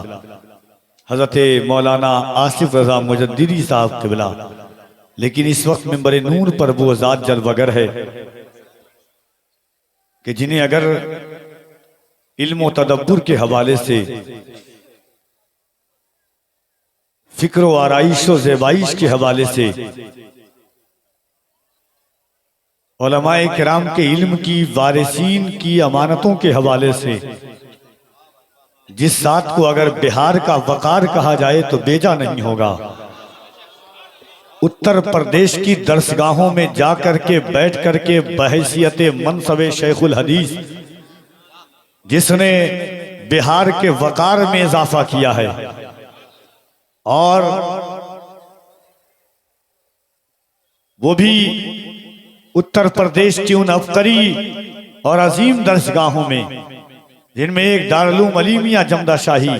हजरत मौलाना आसिफ रजा मुजद्दिदी साहब किबला, लेकिन इस वक्त मिंबर नूर पर वो ज़ात जलवागर है कि जिन्हें अगर इल्म व तदब्बुर के हवाले से, फिक्र व आराइश व ज़ेबाइश के हवाले से, उलमाए किराम के इल्म की वारिसीन की अमानतों के हवाले से, जिस ज़ात को अगर बिहार का वकार कहा जाए तो बेजा नहीं होगा। उत्तर प्रदेश की दरसगाहों में जाकर के बैठ करके बहैसियत मनसब शेखुल हदीस जिसने बिहार के वकार में इजाफा किया है और वो भी उत्तर प्रदेश की उन अबकरी और अजीम दरसगाहों में जिनमें एक दारुल अलीमिया जमदा शाही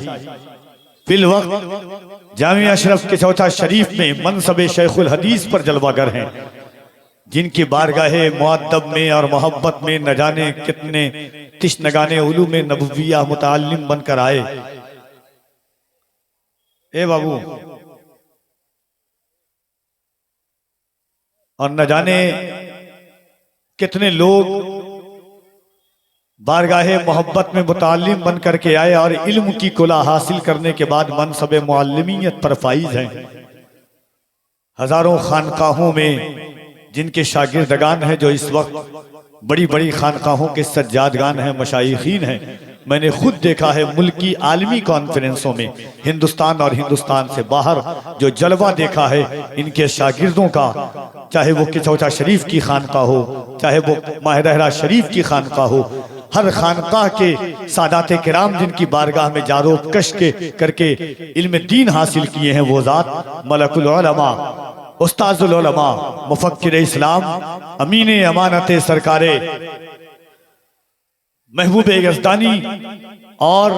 फिल वक्त जामिया अशरफ के चौथा शरीफ में मनसब शेखुल हदीस पर जलवागर हैं, जिनकी बारगाहे मुअद्दब में और मोहब्बत में न जाने कितने तिश्नगाने उलूम नबुविया मुताल्लिम बनकर आए। ए बाबू, और न जाने कितने लोग बारगाहे मोहब्बत में मुताल्लिम बन करके आए और इल्म की कुला हासिल करने के बाद मनसब मुअल्लिमियत पर फाइज हैं। हजारों खानकाहों में जिनके शागिर्दगान हैं, जो इस वक्त बड़ी बड़ी खानकाहों के सज्जादगान हैं, मशाइखीन हैं। मैंने खुद देखा है मुल्क की आलमी कॉन्फ्रेंसों में हिंदुस्तान और हिंदुस्तान से बाहर जो जलवा देखा है इनके शागिर्दों का, चाहे वो किचौचा शरीफ की खानका हो, चाहे वो माहिरहरा शरीफ की खानका हो, हर खानकाह के सादात किराम जिनकी बारगाह में जारोब कश के करके इल्म दीन हासिल किए हैं, वो ज़ात मलकुल उलमा, उस्ताजुल उलमा, मुफक्किर इस्लाम, अमीन अमानत सरकारे महबूब यज़दानी और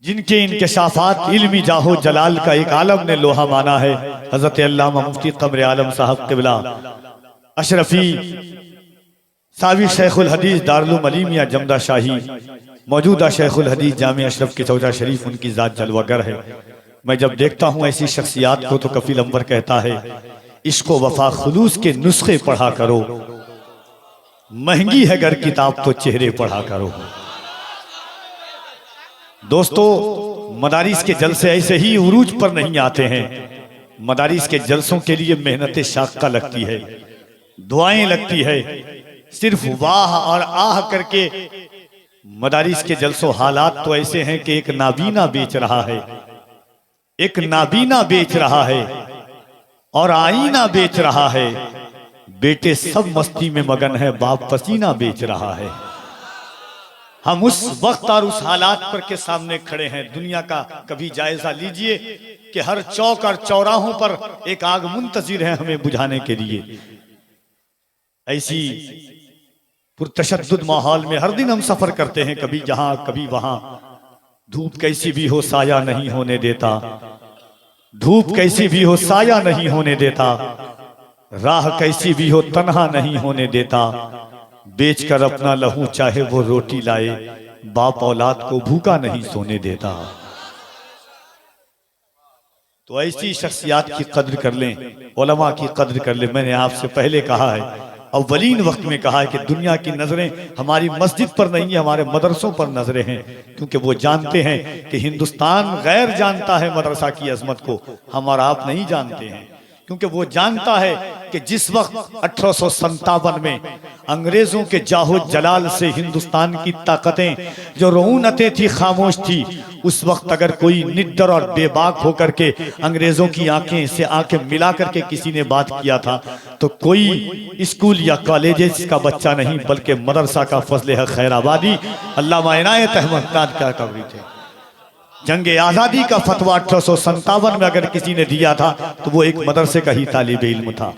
जिनके इंकशाफात इल्मी जाहो जलाल का एक आलम ने लोहा माना है, हजरत अल्लामा मुफ्ती क़मर आलम साहब क़िबला अशरफी सावी शेखुल हदीस दारुल अलीमिया जमदा शाही, मौजूदा शेखुल हदीस जामिया अशरफ के चौथा शरीफ, उनकी ज़ात जलवागर है। मैं जब देखता हूँ ऐसी शख्सियात को तो कफील अंबर कहता है इश्क़ो वफा खुलूस के नुस्खे पढ़ा करो, महंगी है गर किताब तो चेहरे पढ़ा करो। दोस्तों, मदारिस के जलसे ऐसे ही उरूज पर नहीं आते हैं। मदारिस के जलसों के लिए मेहनत शाक़ा लगती है, दुआएं लगती है। सिर्फ वाह और आह करके मदारिस के जलसों हालात तो ऐसे हैं कि एक नाबीना बेच रहा है, एक नाबीना बेच रहा है और आईना बेच रहा है। बेटे सब मस्ती में मगन है, बाप पसीना बेच रहा है। हम उस वक्त और उस हालात पर के सामने खड़े हैं। दुनिया का कभी जायजा लीजिए कि हर चौक और चौराहों पर एक आग मुंतजिर है हमें बुझाने के लिए। ऐसी पुरतशद्दुद माहौल में हर दिन हम सफर करते हैं, कभी जहां कभी वहां। धूप कैसी भी हो साया नहीं होने देता, धूप कैसी भी हो साया नहीं होने देता, राह कैसी भी हो तन्हा नहीं होने देता। बेचकर अपना लहू चाहे वो रोटी लाए, बाप औलाद को भूखा नहीं सोने देता। तो ऐसी शख्सियात की कद्र कर लें, उलमा की कद्र कर लें। मैंने आपसे पहले कहा है, अव्वलीन वक्त में कहा है कि दुनिया की नजरें हमारी मस्जिद पर नहीं है, हमारे मदरसों पर नजरें हैं, क्योंकि वो जानते हैं कि हिंदुस्तान गैर जानता है मदरसा की अजमत को, हम और आप नहीं जानते हैं। क्योंकि वो जानता है कि जिस वक्त 1857 में अंग्रेजों के जाहो जलाल से हिंदुस्तान की ताकतें जो रऊनतें थी खामोश थी, उस वक्त अगर कोई निडर और बेबाक होकर के अंग्रेजों की आंखें से आंखें मिला करके किसी ने बात किया था तो कोई स्कूल या कॉलेजेस का बच्चा नहीं बल्कि मदरसा का फजल है खैराबादी अल्लामा इनायत अहमद खान का कवरी थे। जंग आज़ादी का फतवा 1857 में अगर किसी ने दिया था तो वो एक मदरसे का ही तालिब इल्म था।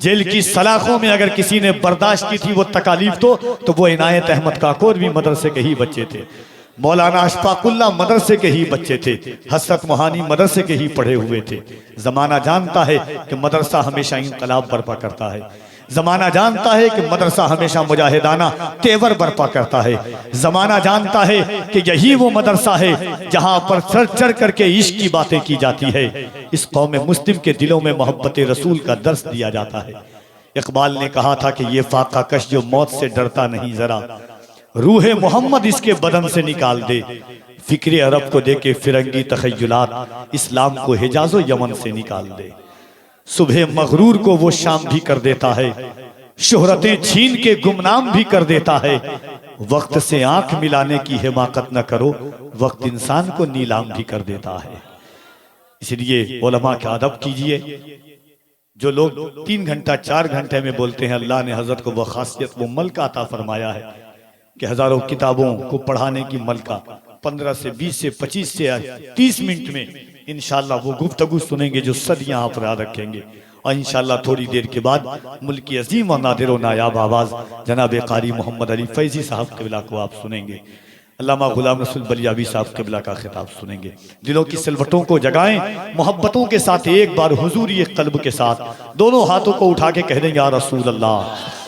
जेल की सलाखों में अगर किसी ने बर्दाश्त की थी वो तकालीफ तो वो इनायत अहमद काकोर भी मदरसे के ही बच्चे थे। मौलाना अशफाकुल्लाह मदरसे के ही बच्चे थे। हसरत मोहानी मदरसे के ही पढ़े हुए थे। जमाना जानता है कि मदरसा हमेशा इंकलाब बर्पा करता है। जमाना जानता है कि मदरसा हमेशा मुजाहिदाना तेवर बर्पा करता है। जमाना जानता है कि यही वो मदरसा है जहां पर चढ़ चढ़ करके इश्क की बातें की जाती है। इस कौम मुस्लिम के दिलों में मोहब्बत रसूल का दर्स दिया जाता है। इकबाल ने कहा था कि ये फाका कश जो मौत से डरता नहीं जरा, रूह मोहम्मद इसके बदन से निकाल दे। फिक्र अरब को देके फिरंगी तखय्युलात, इस्लाम को हिजाजो यमन से निकाल दे। सुबह मगरूर को वो शाम भी कर देता है, शोहरतें छीन के गुमनाम भी कर देता है। वक्त से आंख मिलाने की हिमाकत न करो, वक्त इंसान को नीलाम भी कर देता है। इसलिए उलमा का अदब कीजिए। जो लोग 3 घंटा 4 घंटे में बोलते हैं, अल्लाह ने हजरत को वह खासियत वो मलका अता फरमाया है कि हजारों किताबों को पढ़ाने की मलका 15 से 20 से 25 से 30 मिनट में इंशाअल्लाह वो गुफ्तगू सुनेंगे जो सदियां आप याद रखेंगे। और इंशाअल्लाह थोड़ी देर के बाद मुल्क की अजीम और नादिर और नायाब आवाज़ जनाब कारी मोहम्मद अली फैजी साहब क़िबला को आप सुनेंगे। अल्लामा गुलाम रसूल बलियावी साहब क़िबला का खिताब सुनेंगे। दिलों की सिलवटों को जगाएं, मोहब्बतों के साथ एक बार हुजूरी क़ल्ब के साथ दोनों हाथों को उठा के कह दें या रसूल अल्लाह।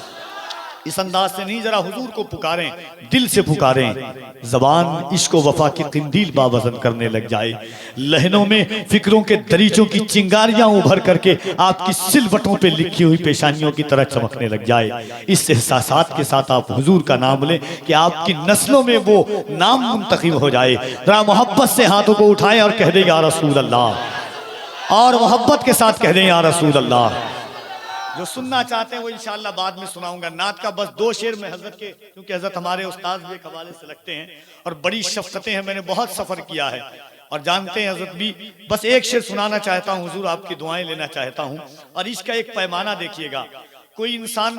इस अंदाज से नहीं, जरा हुजूर को पुकारें, दिल से पुकारें। जबान इश्क वफा की किंदील बावजन करने लग जाए, लहनों में फिक्रों के दरीचों की चिंगारियां उभर करके आपकी सिलवटों पे लिखी हुई पेशानियों की तरह चमकने लग जाए। इस एहसासात के साथ आप हुजूर का नाम लें कि आपकी नस्लों में वो नाम मुंतखब हो जाए। जरा मोहब्बत से हाथों को उठाएं और कह दें या रसूल अल्लाह, और मोहब्बत के साथ कह दें या रसूल अल्लाह। जो सुनना चाहते हैं वो इंशाअल्लाह बाद में सुनाऊंगा। नात का बस 2 शेर में हजरत के, क्योंकि हजरत हमारे उस्ताद भी एक हवाले से लगते हैं और बड़ी शफकतें हैं, मैंने बहुत सफर किया है और जानते हैं हजरत भी। बस 1 शेर सुनाना चाहता हूँ, हुजूर आपकी दुआएं लेना चाहता हूँ। और इसका एक पैमाना देखिएगा, कोई इंसान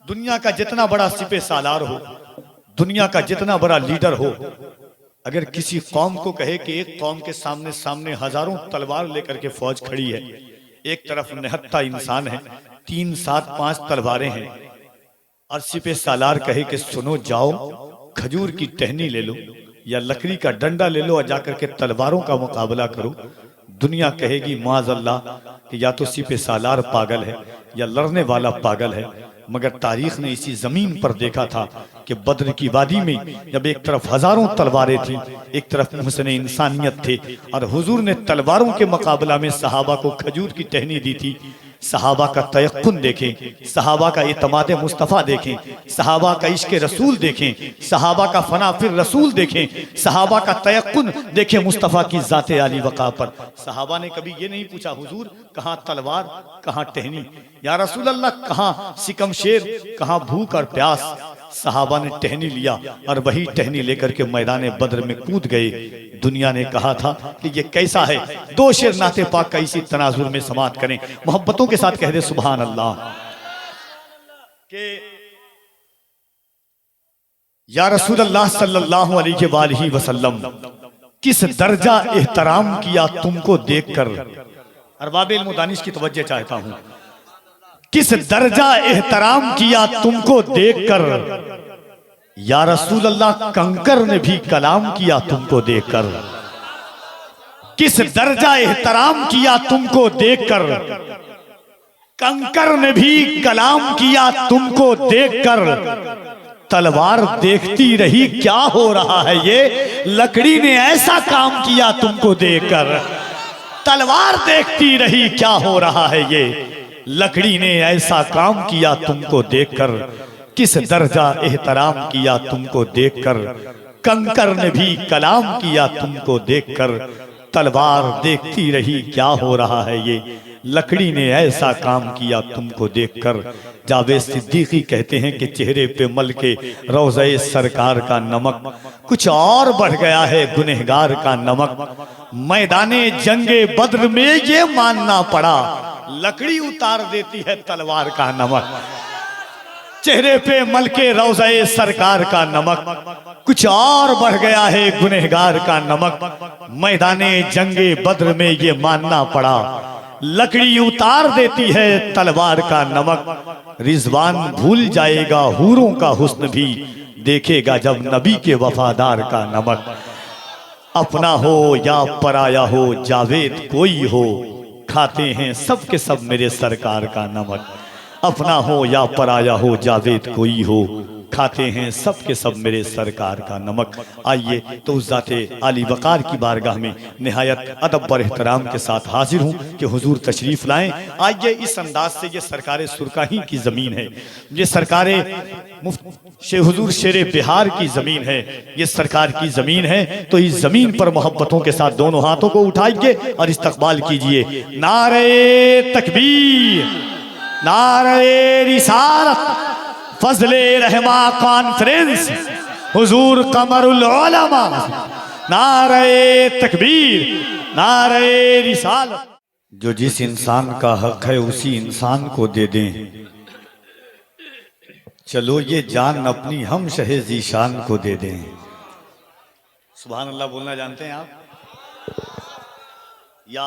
दुनिया का जितना बड़ा सिपे सालार हो, दुनिया का जितना बड़ा लीडर हो, अगर किसी कौम को कहे कि एक कौम के सामने हजारों तलवार लेकर के फौज खड़ी है, एक तरफ निहत्था इंसान है, 3, 7, 5 तलवारें हैं, और सिपे सालार कहे कि सुनो जाओ खजूर की टहनी ले लो या लकड़ी का डंडा ले लो और जाकर के तलवारों का मुकाबला करो। दुनिया कहेगी माज़अल्लाह कि या तो सिपे सालार पागल है या लड़ने वाला पागल है। मगर तारीख ने इसी जमीन पर देखा था कि बद्र की वादी में जब एक तरफ हजारों तलवारें थी, एक तरफ मुहसिन इंसानियत थे, और हुजूर ने तलवारों के मुकाबला में सहाबा को खजूर की टहनी दी थी। सहाबा का तयक्कुन देखें, सहाबा का इत्माद मुस्तफ़ा देखें, सहाबा का इश्क रसूल देखें, सहाबा का फना फिर रसूल देखें, सहाबा का तयक्कुन देखें मुस्तफ़ा की ज़ाते आली वक़ा पर। सहाबा ने कभी ये नहीं पूछा हुजूर कहाँ तलवार कहाँ टहनी, या रसूल अल्लाह कहाँ सिकम शेर कहाँ भूख और प्यास। सहाबा ने टहनी लिया और वही टहनी लेकर के मैदान बद्र में कूद गए। दुनिया ने कहा था कि ये कैसा है। 2 शेर नाते पाक का इसी तनाजुर में समात करें, मोहब्बतों के साथ कह दे सुभान अल्लाह के या रसूल अल्लाह सल्लल्लाहु अलैहि वसल्लम, किस दर्जा एहतराम किया तुमको देखकर। अरबाब इल्म दानिश की तवज्जो चाहता हूं, किस दर्जा एहतराम किया तुमको देखकर, या रसूल अल्लाह कंकर ने भी कलाम किया तुमको देखकर। किस दर्जा एहतराम किया तुमको देखकर, कंकर ने भी कलाम किया तुमको देखकर। तलवार देखती रही क्या हो रहा है ये, लकड़ी ने ऐसा काम किया तुमको देखकर। तलवार देखती रही क्या हो रहा है ये, लकड़ी ने ऐसा काम किया तुमको देखकर। किस दर्जा एहतराम किया तुमको देखकर, कंकर ने भी कलाम किया तुमको देखकर। तलवार देखती रही क्या हो रहा है ये, लकड़ी ने ऐसा काम किया तुमको देखकर। जावेद सिद्दीकी कहते हैं कि चेहरे पे मल के रोज़े सरकार का नमक कुछ और बढ़ गया है गुनहगार का नमक। मैदाने जंगे बद्र में ये मानना पड़ा, लकड़ी उतार देती है तलवार का नमक। चेहरे पे मल के रोज़े सरकार का नमक कुछ और बढ़ गया है गुनहगार का नमक। मैदाने जंगे बद्र में ये मानना पड़ा, लकड़ी उतार देती है तलवार का नमक। रिजवान भूल जाएगा हूरों का हुस्न भी, देखेगा जब नबी के वफादार का नमक। अपना हो या पराया हो जावेद कोई हो, खाते हैं सब के सब मेरे सरकार का नमक। अपना हो या पराया हो जावेद कोई हो, खाते हैं सब के सब मेरे सरकार का नमक। आइए तो उस ज़ाते आली वक़ार की बारगाह में निहायत अदब और एहतराम के साथ हाजिर हूँ कि हुजूर तशरीफ़ लाएं। आइए इस अंदाज से, ये सरकार सुरकाही की ज़मीन है, ये सरकार हुजूर शेर बिहार की ज़मीन है, ये सरकार की ज़मीन है। तो इस ज़मीन पर मोहब्बतों के साथ दोनों हाथों को उठाइए और इस्तकबाल कीजिए। नारे तकबीर, नारे रिसालत, फजले रहमा कॉन्फ्रेंस, हुजूर कमरुल उलमा। नारे तकबीर, नारे रिसालत। जो जिस इंसान का हक है उसी इंसान को दे दें, चलो ये जान अपनी हम शहे ज़ीशान को दे दें। सुभान अल्लाह बोलना जानते हैं आप, या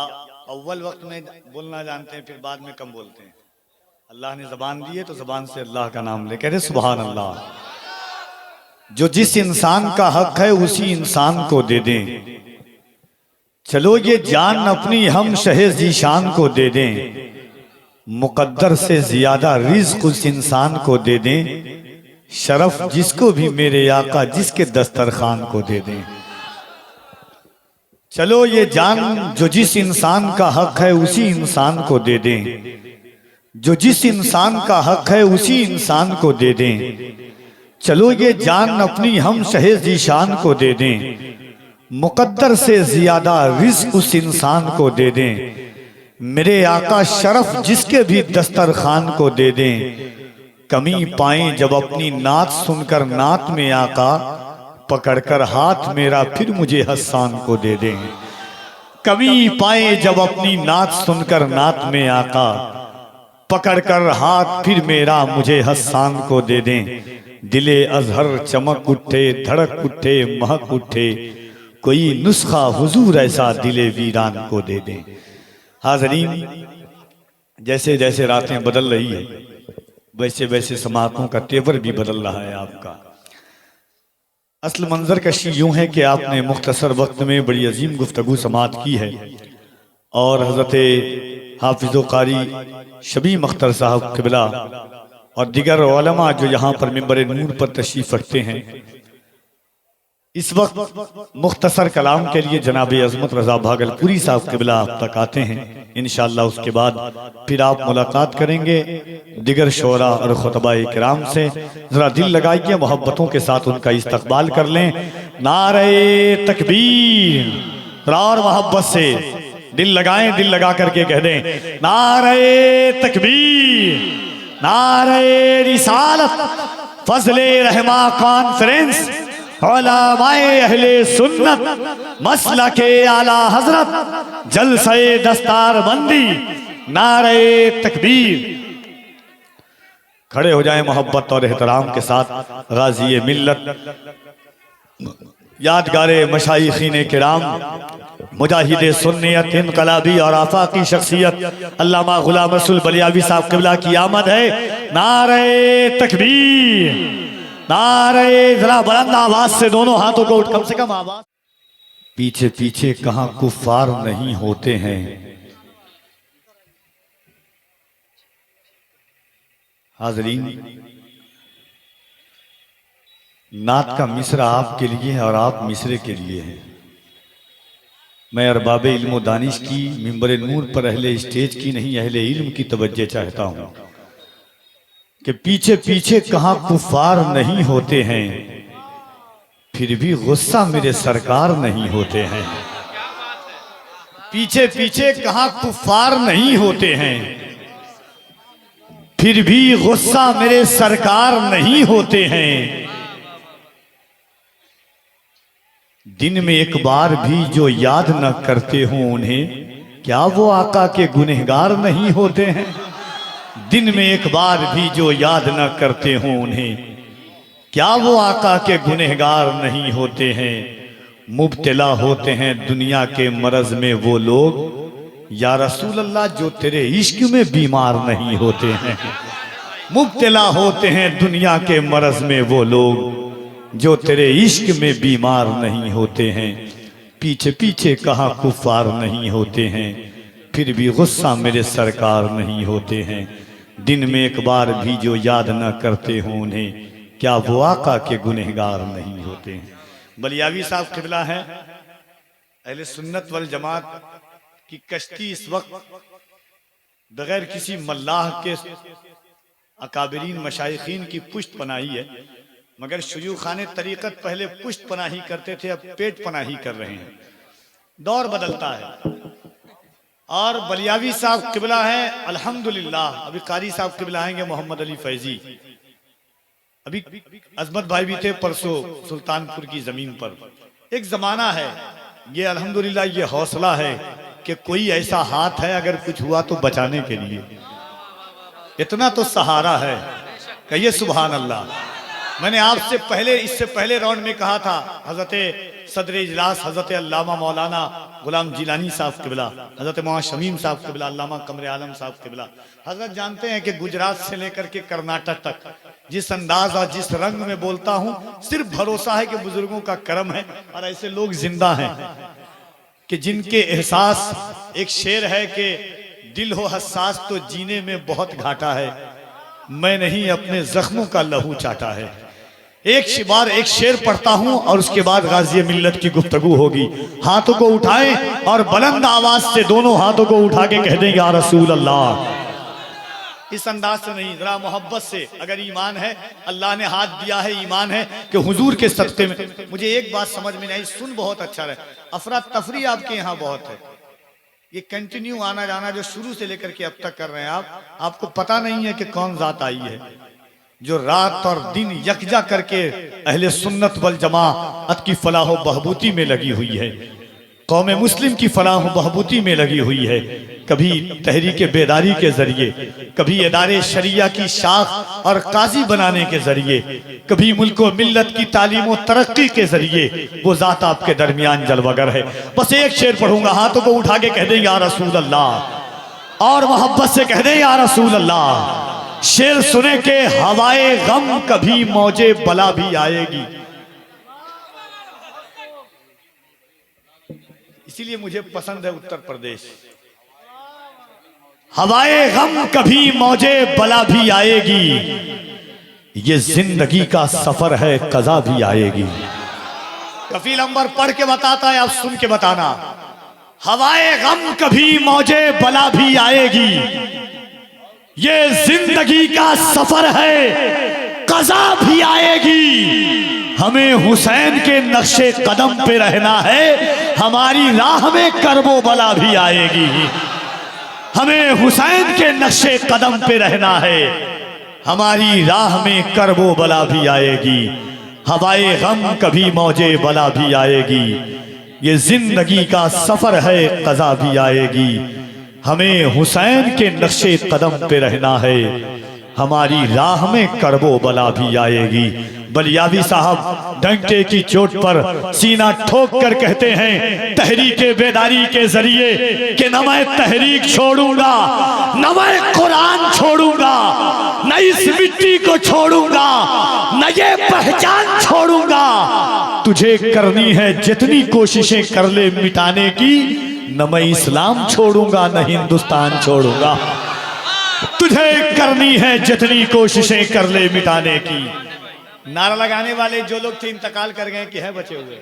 अव्वल वक्त में बोलना जानते हैं फिर बाद में कम बोलते हैं? अल्लाह ने ज़बान दी है तो ज़बान से अल्लाह का नाम ले, कहते सुभान अल्लाह। जो जिस इंसान का हक है उसी इंसान को दे दें, चलो ये जान अपनी हम शहे ज़ीशान को दे दें। मुकद्दर से ज्यादा रिज़्क़ उस इंसान को दे दें, शरफ जिसको भी मेरे आका जिसके दस्तरखान को दे दें। चलो ये जान जो जिस इंसान का हक है उसी इंसान को दे दें, जो जिस इंसान का हक है उसी इंसान को दे दें। चलो ये जान अपनी हम शहे ज़ीशान को दे दें, मुकद्दर से ज्यादा रिज़्क़ उस इंसान को दे दें। मेरे आका शरफ जिसके भी दस्तरखान को दे दें। कमी पाएं जब अपनी नात सुनकर नात में आका, पकड़कर हाथ मेरा फिर मुझे हस्सान को दे दें। कमी पाएं जब अपनी नात सुनकर नात में आका, पकड़कर हाथ फिर मेरा मुझे हस्सान को दे दें। दिले अजहर चमक उठे, धड़क उठे, महक उठे, कोई नुस्खा हुजूर ऐसा दिले वीरान को दे दें। हाज़रीन, जैसे जैसे रातें बदल रही है वैसे वैसे समातों का तेवर भी बदल रहा है आपका। असल मंजर कशी यूं है कि आपने मुख्तसर वक्त में बड़ी अजीम गुफ्तगू समात की है और हज़रत हाफिज़ कारी शबी मख्तर साहब क़िबला और दिगर उलमा जो यहाँ पर मिंबर नूर पर तशरीफ़ रखते हैं, इस वक्त मुख्तसर कलाम के लिए जनाब अज़मत रज़ा भागलपुरी साहब क़िबला आप तक आते हैं। इंशाअल्लाह उसके बाद फिर आप मुलाकात करेंगे दिगर शोरा और खुतबाए किराम से। ज़रा दिल लगाइए, मोहब्बतों के साथ उनका इस्तकबाल कर लें। नारे तकबीर, और मोहब्बत से दिल लगाएं, दिल लगा करके कह दें नारे तकबीर, नारे रिसालत, फजले रहमा कॉन्फ्रेंस, उलमाए अहले सुन्नत, मसलके आला हजरत, जलसे दस्तार बंदी, नारे तकबीर। खड़े हो जाएं मोहब्बत और एहतराम के साथ। गाज़ी मिल्लत, यादगारे मशाइखीन किराम, मुजाहिद सुन्नियत, इनकलाबी और आफाकी शख्सियत अल्लामा गुलाम रसूल बलियावी साहब क़िबला की आमद है। नारे तकबीर, नारे, जरा बुलंद आवाज से दोनों हाथों को कम से कम आवाज। पीछे पीछे कहां कुफ्फार नहीं होते हैं, हाज़रीन नात का मिसरा आपके लिए है और आप मिसरे के लिए हैं। मैं अरबाब इल्म व दानिश की मिंबर नूर पर अहले स्टेज की नहीं, अहले इल्म की तवज्जो चाहता हूँ कि पीछे पीछे कहां कुफ्फार नहीं होते हैं, फिर भी गुस्सा मेरे सरकार नहीं होते हैं। पीछे पीछे कहां कुफ्फार नहीं होते हैं, फिर भी गुस्सा मेरे सरकार नहीं होते हैं। दिन में एक बार भी जो याद न करते हो उन्हें, क्या वो आका के गुनहगार नहीं होते हैं। दिन में एक बार भी जो याद न करते हो उन्हें, क्या वो आका के गुनहगार नहीं होते हैं। मुब्तला होते हैं दुनिया के मरज में वो लोग, या रसूल अल्लाह जो तेरे इश्क में बीमार नहीं होते हैं। मुब्तला होते हैं दुनिया के मरज में वो लोग जो तेरे इश्क में बीमार नहीं होते हैं। पीछे पीछे कहाँ कुफ्फार नहीं होते हैं, फिर भी गुस्सा मेरे सरकार नहीं होते हैं। दिन में एक बार भी जो याद न करते हो उन्हें, क्या वो आका के गुनहगार नहीं होते हैं। बलियावी साहब किबला है, अहले सुन्नत वल जमात की कश्ती इस वक्त बगैर किसी मल्लाह के अकाबरीन मशाइखीन की पुष्ट पनाही है, मगर शयूखाने तरीकत पहले पुष्ट पनाही करते थे, अब पेट पनाही कर रहे हैं। दौर बदलता है। और बलियावी साहब किबला है अल्हम्दुलिल्लाह। अभी कारी साहब किबला आएंगे मोहम्मद अली फैजी, अभी अजमत भाई भी थे परसों सुल्तानपुर की जमीन पर। एक जमाना है, ये अल्हम्दुलिल्लाह ये हौसला है कि कोई ऐसा हाथ है अगर कुछ हुआ तो बचाने के लिए, इतना तो सहारा है। कहिए सुभान अल्लाह। मैंने आपसे पहले, इससे पहले राउंड में कहा था, हजरत सदर इजलास हजरत अल्लामा मौलाना गुलाम जिलानी साहब किबला, हजरत मौलाना शमीम साहब किबला, अल्लामा कमर आलम साहब किबला। हजरत जानते हैं कि गुजरात से लेकर के कर्नाटक तक जिस अंदाज और जिस रंग में बोलता हूं, सिर्फ भरोसा है कि बुजुर्गों का करम है और ऐसे लोग जिंदा हैं कि जिनके एहसास, एक शेर है कि दिल हो हसास तो जीने में बहुत घाटा है, मैं नहीं अपने जख्मों का लहू चाटा है। एक बार एक शेर पढ़ता हूं और उसके बाद गाज़ी मिल्लत की गुफ्तगू होगी। हाथों को उठाएं और बुलंद आवाज से दोनों हाथों को उठा के कह दें या रसूल अल्लाह। इस अंदाज से नहीं, जरा मोहब्बत से। अगर ईमान है, अल्लाह ने हाथ दिया है, ईमान है कि हुजूर के सदक़े में। मुझे एक बात समझ में नहीं, सुन बहुत अच्छा रहे, अफरा तफरी आपके यहाँ बहुत है। ये कंटिन्यू आना जाना जो शुरू से लेकर के अब तक कर रहे हैं आप, आपको पता नहीं है कि कौन जात आई है जो रात और दिन यकजा करके अहले सुन्नत वल जमाअत की फलाह बहबूती में लगी हुई है, कौम मुस्लिम की फलाह बहबूती में लगी हुई है। कभी तहरीक बेदारी के जरिए, कभी इदारे शरिया की शाख और काजी बनाने के जरिए, कभी मुल्क व मिल्लत की तालीम और तरक्की के जरिए वो जात आपके दरमियान जलवागर है। बस एक शेर पढ़ूंगा, हाथों को उठा के कह दें या रसूल अल्लाह, और मोहब्बत से कह दें या रसूल अल्लाह। शेर सुने के हवाए गम कभी मौजे बला भी आएगी। इसीलिए मुझे पसंद है उत्तर प्रदेश। हवाए गम कभी मौजे बला भी आएगी, ये जिंदगी का सफर है कज़ा भी आएगी। कफील अंबर पढ़ के बताता है, आप सुन के बताना। हवाए गम कभी मौजे बला भी आएगी, ये जिंदगी का सफर है कज़ा भी आएगी। हमें हुसैन के नक्शे कदम पे रहना है, हमारी राह में करबो बला भी आएगी। हमें हुसैन के नक्शे कदम पे रहना है, हमारी राह में करबो बला भी आएगी। हवाए गम कभी मौजे बला भी आएगी, ये जिंदगी का सफर है कज़ा भी आएगी। हमें हुसैन के नक्शे कदम पे रहना है, हमारी राह में करबो बला भी आएगी। बलियावी साहब डंके की चोट पर सीना ठोक कर कहते हैं तहरीक बेदारी के जरिए कि न मैं तहरीक छोड़ूंगा, न मैं कुरान छोड़ूंगा, न इस मिट्टी को छोड़ूंगा, न ये पहचान छोड़ूंगा। तुझे करनी है जितनी कोशिशें कर ले मिटाने की, न मैं इस्लाम छोड़ूंगा न हिंदुस्तान छोड़ूंगा। तुझे करनी है जितनी कोशिशें कर ले मिटाने की। नारा लगाने वाले जो लोग थे इंतकाल कर गए कि है बचे हुए?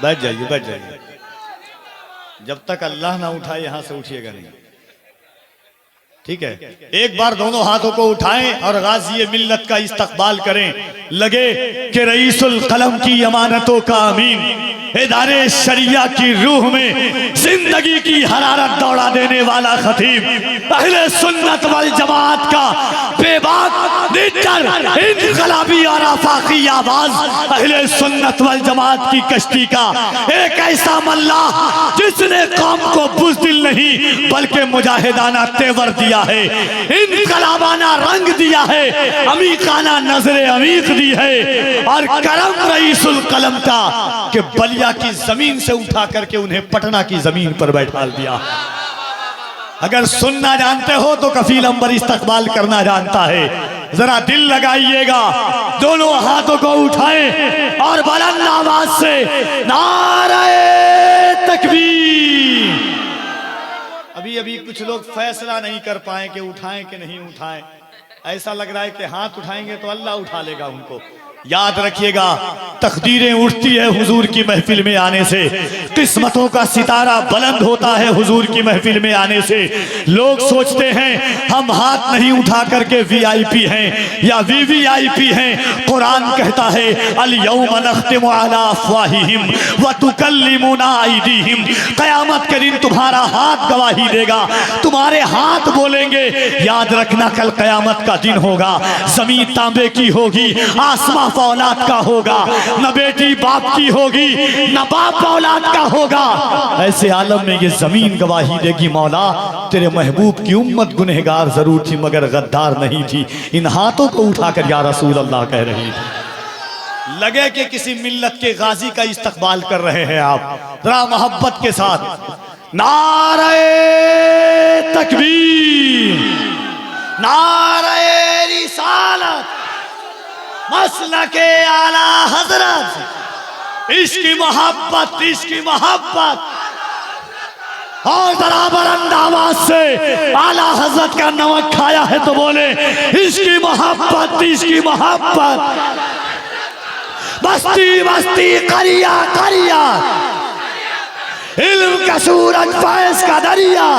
बैठ जाइए, बैठ जाइए। जब तक अल्लाह ना उठाए यहां से उठिएगा नहीं, ठीक है। एक बार दोनों हाथों को उठाएं और गाज़ी मिल्लत का इस्तकबाल करें। लगे कि रईसुल कलम की अमानतों का अमीन, इदारे शरिया की रूह में जिंदगी की हरारत दौड़ा देने वाला खतीब, अहले सुन्नत वल जमात का बेबाक निडर इनकलाबी और आफाकी आवाज, अहले सुन्नत वल जमात की कश्ती का एक ऐसा मल्लाह जिसने कौम को बुज़दिल नहीं बल्कि मुजाहिदाना तेवर दिया है, इनकलाबाना रंग दिया है, अमीकाना नजरे अमीक दी है, और करम रईसुल कलम का कि बलिया की जमीन से उठा करके उन्हें पटना की जमीन पर बैठा दिया। अगर सुनना जानते हो तो कफील अंबर इस्तकबाल करना जानता है। जरा दिल लगाइएगा, दोनों हाथों को उठाएं और बुलंद आवाज से नारे तकबीर। अभी अभी कुछ लोग फैसला नहीं कर पाए कि उठाएं कि नहीं उठाएं। ऐसा लग रहा है कि हाथ उठाएंगे तो अल्लाह उठा लेगा उनको। याद रखिएगा, तकदीरें उठती है हुजूर की महफिल में आने से, किस्मतों का सितारा बुलंद होता है हुजूर की महफिल में आने से। लोग सोचते हैं हम हाथ नहीं उठा करके वीआईपी हैं या वीवीआईपी हैं। कुरान कहता है अल यौम नख्तिमु अला अफ़वाहिहिम व तुकल्लिमुना अयदीहिम, क़यामत के दिन तुम्हारा हाथ गवाही देगा, तुम्हारे हाथ बोलेंगे। याद रखना, कल क़यामत का दिन होगा, ज़मीन तांबे की होगी, आसमां औलाद का होगा, न बेटी बाप की होगी, न बाप औलाद का होगा। ऐसे आलम में ये जमीन गवाही देगी, मौला तेरे महबूब की उम्मत गुनहगार जरूर थी मगर गद्दार नहीं थी। इन हाथों को उठाकर या रसूल अल्लाह कह रही थी। लगे कि किसी मिल्लत के गाजी का इस्तकबाल कर रहे हैं आप, जरा मोहब्बत के साथ नारे तकबीर, नारे रिसालत, मसलके आला हजरत, इसकी मोहब्बत, इसकी मोहब्बत। और जरा बुलंद आवाज से आला हजरत का नमक खाया है तो बोले इसकी मोहब्बत, इसकी मोहब्बत। बस्ती बस्ती करिया करिया, इल्म का सूरज फैज का दरिया,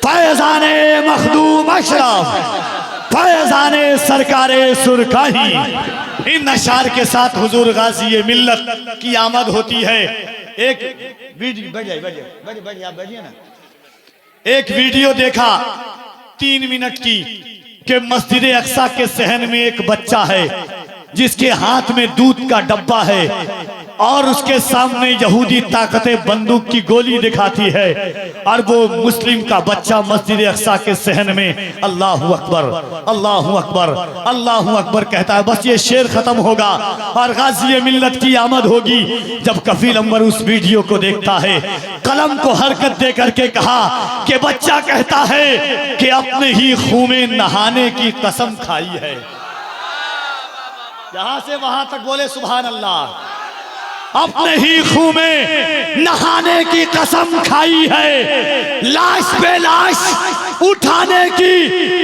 फैजाने मखदूम अशरफ, फैजाने सरकारे सुरखाही। इन अशार के साथ हुजूर गाज़ी मिल्लत की आमद होती है। एक वीडियो ना, एक वीडियो देखा 3 मिनट की कि मस्जिद अक्सा के सहन में एक बच्चा है जिसके हाथ में दूध का डब्बा है और उसके सामने यहूदी ताकतें बंदूक की गोली दिखाती है और वो मुस्लिम का बच्चा मस्जिद अक्सा के सहन में अल्लाहु अकबर, अल्लाहु अकबर, अल्लाहु अकबर कहता है। बस ये शेर खत्म होगा और गाज़ी मिल्लत की आमद होगी। जब कफील अंबर उस वीडियो को देखता है, कलम को हरकत दे करके कहा कि बच्चा कहता है कि अपने ही खून में नहाने की कसम खाई है। यहां से वहां तक बोले सुभान अल्लाह। अपने ही खून में नहाने की कसम खाई है, लाश पे लाश उठाने की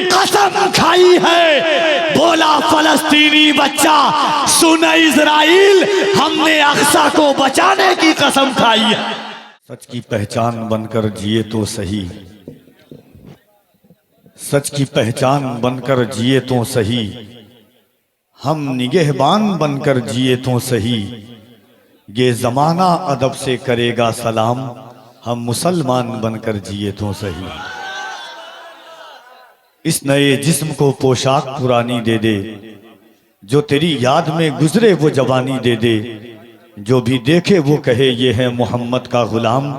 कसम खाई है। बोला फलस्तीनी बच्चा सुन इजराइल, हमने अक्सा को बचाने की कसम खाई है। सच की पहचान बनकर जिए तो सही, सच की पहचान बनकर जिए तो सही, हम निगहबान बनकर जिए तो सही। ये जमाना अदब से करेगा सलाम, हम मुसलमान बनकर जिए तो सही। इस नए जिस्म को पोशाक पुरानी दे दे, जो तेरी याद में गुजरे वो जवानी दे दे। जो भी देखे वो कहे ये है मोहम्मद का गुलाम,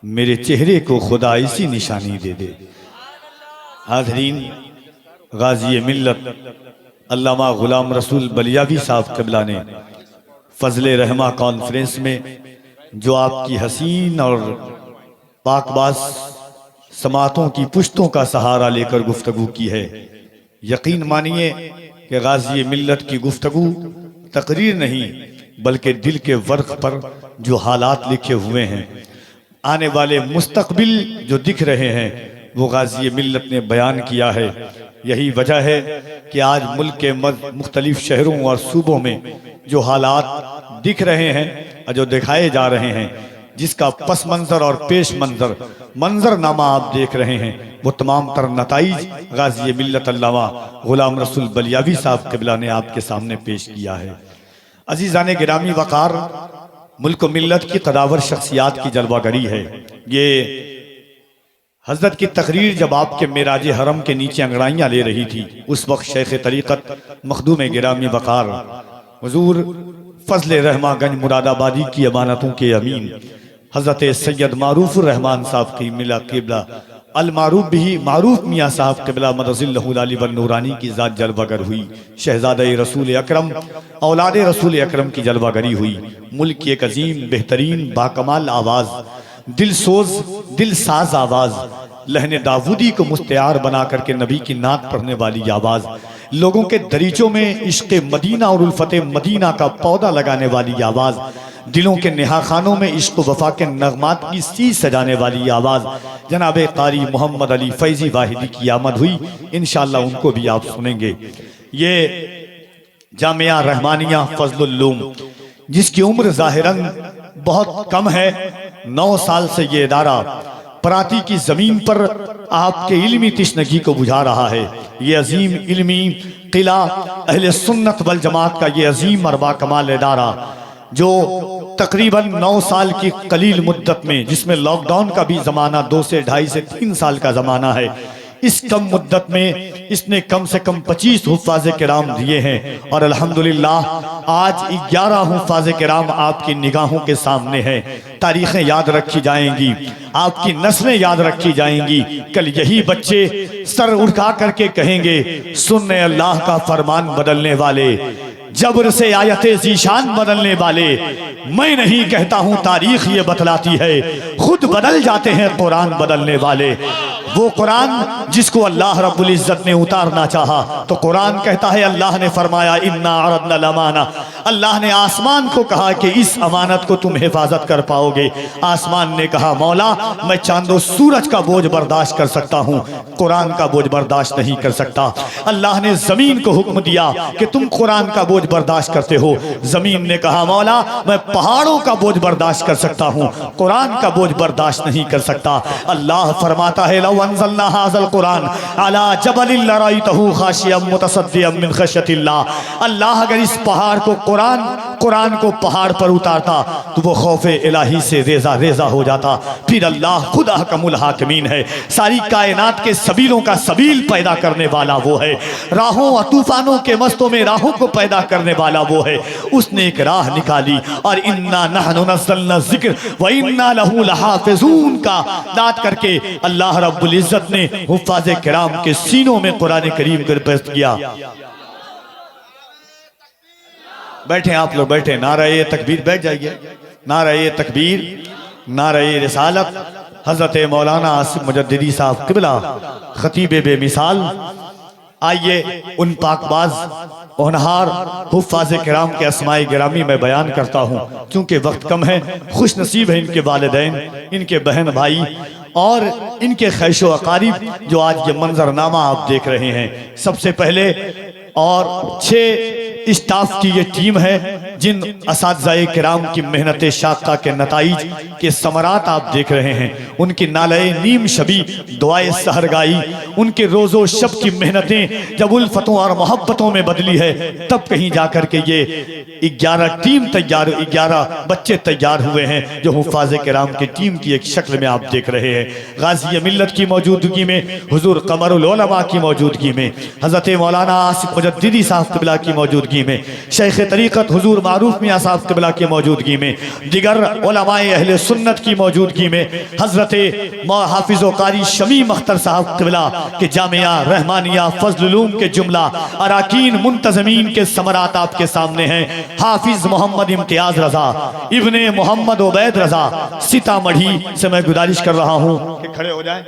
मेरे चेहरे को खुदा इसी निशानी दे दे। हाज़रीन, गाज़ी मिल्लत अल्लामा गुलाम रसूल बलियावी साहब क़िबला ने फजले रहमा कॉन्फ्रेंस में जो आपकी हसीन और पाकबाज समातों की पुश्तों का सहारा लेकर गुफ्तगू की है, यकीन मानिए कि गाज़ी मिल्लत की गुफ्तगू तकरीर नहीं बल्कि दिल के वर्क पर जो हालात लिखे हुए हैं, आने वाले मुस्तकबिल जो दिख रहे हैं वो गाज़ी मिल्लत ने बयान किया है। यही वजह है कि आज मुल्क के मुख्तलिफ शहरों और सूबों में जो हालात दिख रहे हैं और जो दिखाए जा रहे हैं, जिसका पस मंजर और पेश मंजर मंजरनामा आप देख रहे हैं, वो तमाम तर नताइज गाजी मिल्लत अल्लामा गुलाम रसूल बलियावी साहब क़िबला ने आपके सामने पेश किया है। अजीज़ाने गिरामी वक़ार, मुल्क मिल्लत की कदावर शख्सियात की जलवागरी है ये। हजरत की तकरीर जब आपके मेराज हरम के नीचे अंगड़ाइयाँ ले रही थी, उस वक्त शेख तरीक़त मखदूम गिरामी वक़ार हुजूर फजल रहमागंज मुरादाबादी की अमानतों के अमीन हजरत सैयद मारूफ रहमान साहब की मिला क़िबला अल मारूफ भी मारूफ मियाँ साहब क़िबला मदजिल्लहुल आली वन नूरानी की ज़ात जलवागर हुई। शहज़ादे रसूल अकरम औलाद रसूल अकरम की जलवागरी हुई। मुल्क की एक अजीम बेहतरीन बाकमाल आवाज़, दिलसोज दिलसाज आवाज़, लहने दाऊदी को मुस्तयार बना करके नबी की नात पढ़ने वाली आवाज़, लोगों के दरीचों में इश्क़ मदीना और उल्फत मदीना का पौधा लगाने वाली आवाज़, दिलों के नेहाखानों में इश्क़ वफ़ा के नगमात की सीज सजाने वाली आवाज़ जनाब कारी मोहम्मद अली फैज़ी वाहिदी की आमद हुई। इंशाअल्लाह उनको भी आप सुनेंगे। ये जामिया रहमानिया फजलुल्लूम, जिसकी उम्र ज़ाहिरन बहुत कम है, 9 साल से ये इदारा पराती की ज़मीन पर आपके इल्मी तिश्नगी को बुझा रहा है। ये अजीम इल्मी किला अहले सुन्नत वल जमात का ये अजीम और बाकमाल इदारा जो तकरीबन 9 साल की कलील मुद्दत में, जिसमें लॉकडाउन का भी ज़माना 2 से 2.5 से 3 साल का ज़माना है, इस कम मुद्दत में इसने कम से कम 25 हुफ़ाज़े किराम दिए हैं और अल्हम्दुलिल्लाह आज 11 हुफ़ाज़े किराम आपकी निगाहों के सामने हैं। तारीखें याद रखी जाएंगी, आपकी नस्लें याद रखी जाएंगी। कल यही बच्चे सर उठा करके कहेंगे, सुन्ने अल्लाह का फरमान बदलने वाले, जबर से आयते ज़ीशान बदलने वाले, मैं नहीं कहता हूं तारीख ये बतलाती है, खुद बदल जाते हैं कुरान बदलने वाले। वो कुरान जिसको अल्लाह रब्बुल इज़्ज़त ने उतारना चाहा तो कुरान कहता है, अल्लाह ने फरमाया इन्ना अरदनल अमाना, अल्लाह ने आसमान को कहा कि इस अमानत को तुम हिफाजत कर पाओगे। आसमान ने कहा, मौला मैं चांदो सूरज का बोझ बर्दाश्त कर सकता हूँ, कुरान का बोझ बर्दाश्त नहीं कर सकता। अल्लाह ने जमीन को हुक्म दिया कि तुम कुरान का बोझ बर्दाश्त करते हो। जमीन ने कहा, मौला मैं पहाड़ों का बोझ बर्दाश्त कर सकता हूँ, कुरान का बोझ बर्दाश्त नहीं कर सकता। अल्लाह फरमाता है, लौ अंज़लना हाज़ल कुरान अला जबलिन लरअयतहु खाशियम मुतसद्दियम मिन खश्यतिल्लाह। अल्लाह अगर इस पहाड़ को कुरान को पहाड़ पर उतारता तो वो खौफे इलाही से रेजा रेजा हो जाता। फिर अल्लाह खुद अहकमुल हाकिमीन है, सारी कायनात के सबीलों का सबील पैदा करने वाला वो है, राहों और तूफानों के मस्तों में राहों को पैदा करने वाला वो है। उसने एक राह निकाली और इन्ना नहनु नज़्ज़लना ज़िक्र व इन्ना लहू लहाफ़िज़ून का दाद करके अल्लाह रब्बुल इज़्ज़त ने हुफ़ाज़े किराम के सीनों में कुरान करीम को पेश किया। बैठे आप लोग, बैठे। नारे तकबीर, बैठ जाइए। नारे तकबीर, नारे रिसालत। हजरत मौलाना आसिफ मुजद्दिदी साहब क़िबला खतीब बेमिसाल, आइए उन पाकबाज होनहार हुफ़ाज़े किराम के अस्माए गिरामी में बयान करता हूँ। चूँकि वक्त कम है, खुश नसीब है इनके वालिदैन, इनके बहन भाई और इनके खैशो अकारीब जो आज ये मंजरनामा आप देख रहे हैं। सबसे पहले और 6 स्टाफ की ये टीम है जिन असातिज़ाए किराम की मेहनत शाक़ा के नताइज के समरात आप देख रहे हैं। उनकी नाले नीम शबी दुआए सहरगाई, उनके रोज़ो शब की मेहनतें जब उल्फतों और मोहब्बतों में बदली है, तब कहीं जाकर के ये 11 बच्चे तैयार हुए हैं जो हुफ़ाज़े किराम की टीम की एक शक्ल में आप देख रहे हैं। गाज़ी मिल्लत की मौजूदगी में, हुज़ूर क़मरुल उलमा की मौजूदगी में, हज़रत मौलाना आसिफ मुजद्दिदी साहब क़िबला की मौजूदगी में, शेख तरीक़त हुज़ूर मारूफ मियाँ साहब क़िबला की मौजूदगी में, दिगर उलमाए अहले सुन्नत की मौजूदगी में, हज़रत हाफिज़ व कारी शमीम अख्तर साहब क़िबला के जामिया रहमानिया फज़लुल्लूम के जुमला अराकीन मुंतज़मीन के समरात आपके सामने हैं। हाफिज़ मोहम्मद इम्तियाज़ रज़ा इब्ने मोहम्मद उबैद रज़ा सीतामढ़ी से मैं गुजारिश कर रहा हूँ कि खड़े हो जाएं।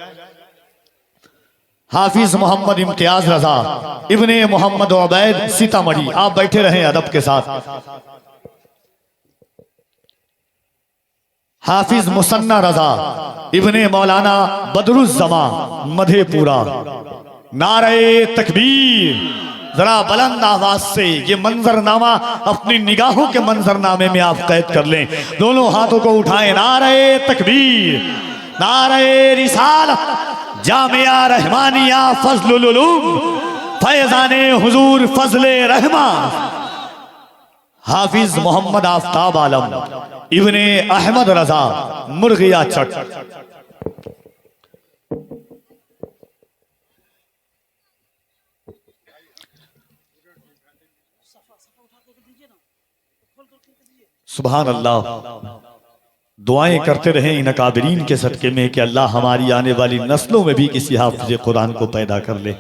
हाफिज मोहम्मद इम्तियाज रजा इब्ने मोहम्मद उबैद सीतामढ़ी, आप बैठे रहें अदब के साथ। हाफिज मुसन्ना रजा इब्ने मौलाना बदरुज़्ज़मा मधेपुरा। नारे तकबीर, जरा बुलंद आवाज से ये मंजरनामा अपनी निगाहों के मंजरनामे में आप कैद कर लें। दोनों हाथों को उठाएं, नारे तकबीर, नारे रिसालत, जामिया रहमानिया फजलुल उलूम, फैजाने हुजूर फजले रहमा, हाफिज मोहम्मद आफ्ताब आलम इब्ने अहमद रजा मुर्गिया चक। सुभान अल्लाह। दुआएं करते रहें इन अकाबरीन के सदके में कि अल्लाह हमारी आने वाली नस्लों में भी किसी हाफिज कुरान को पैदा कर ले।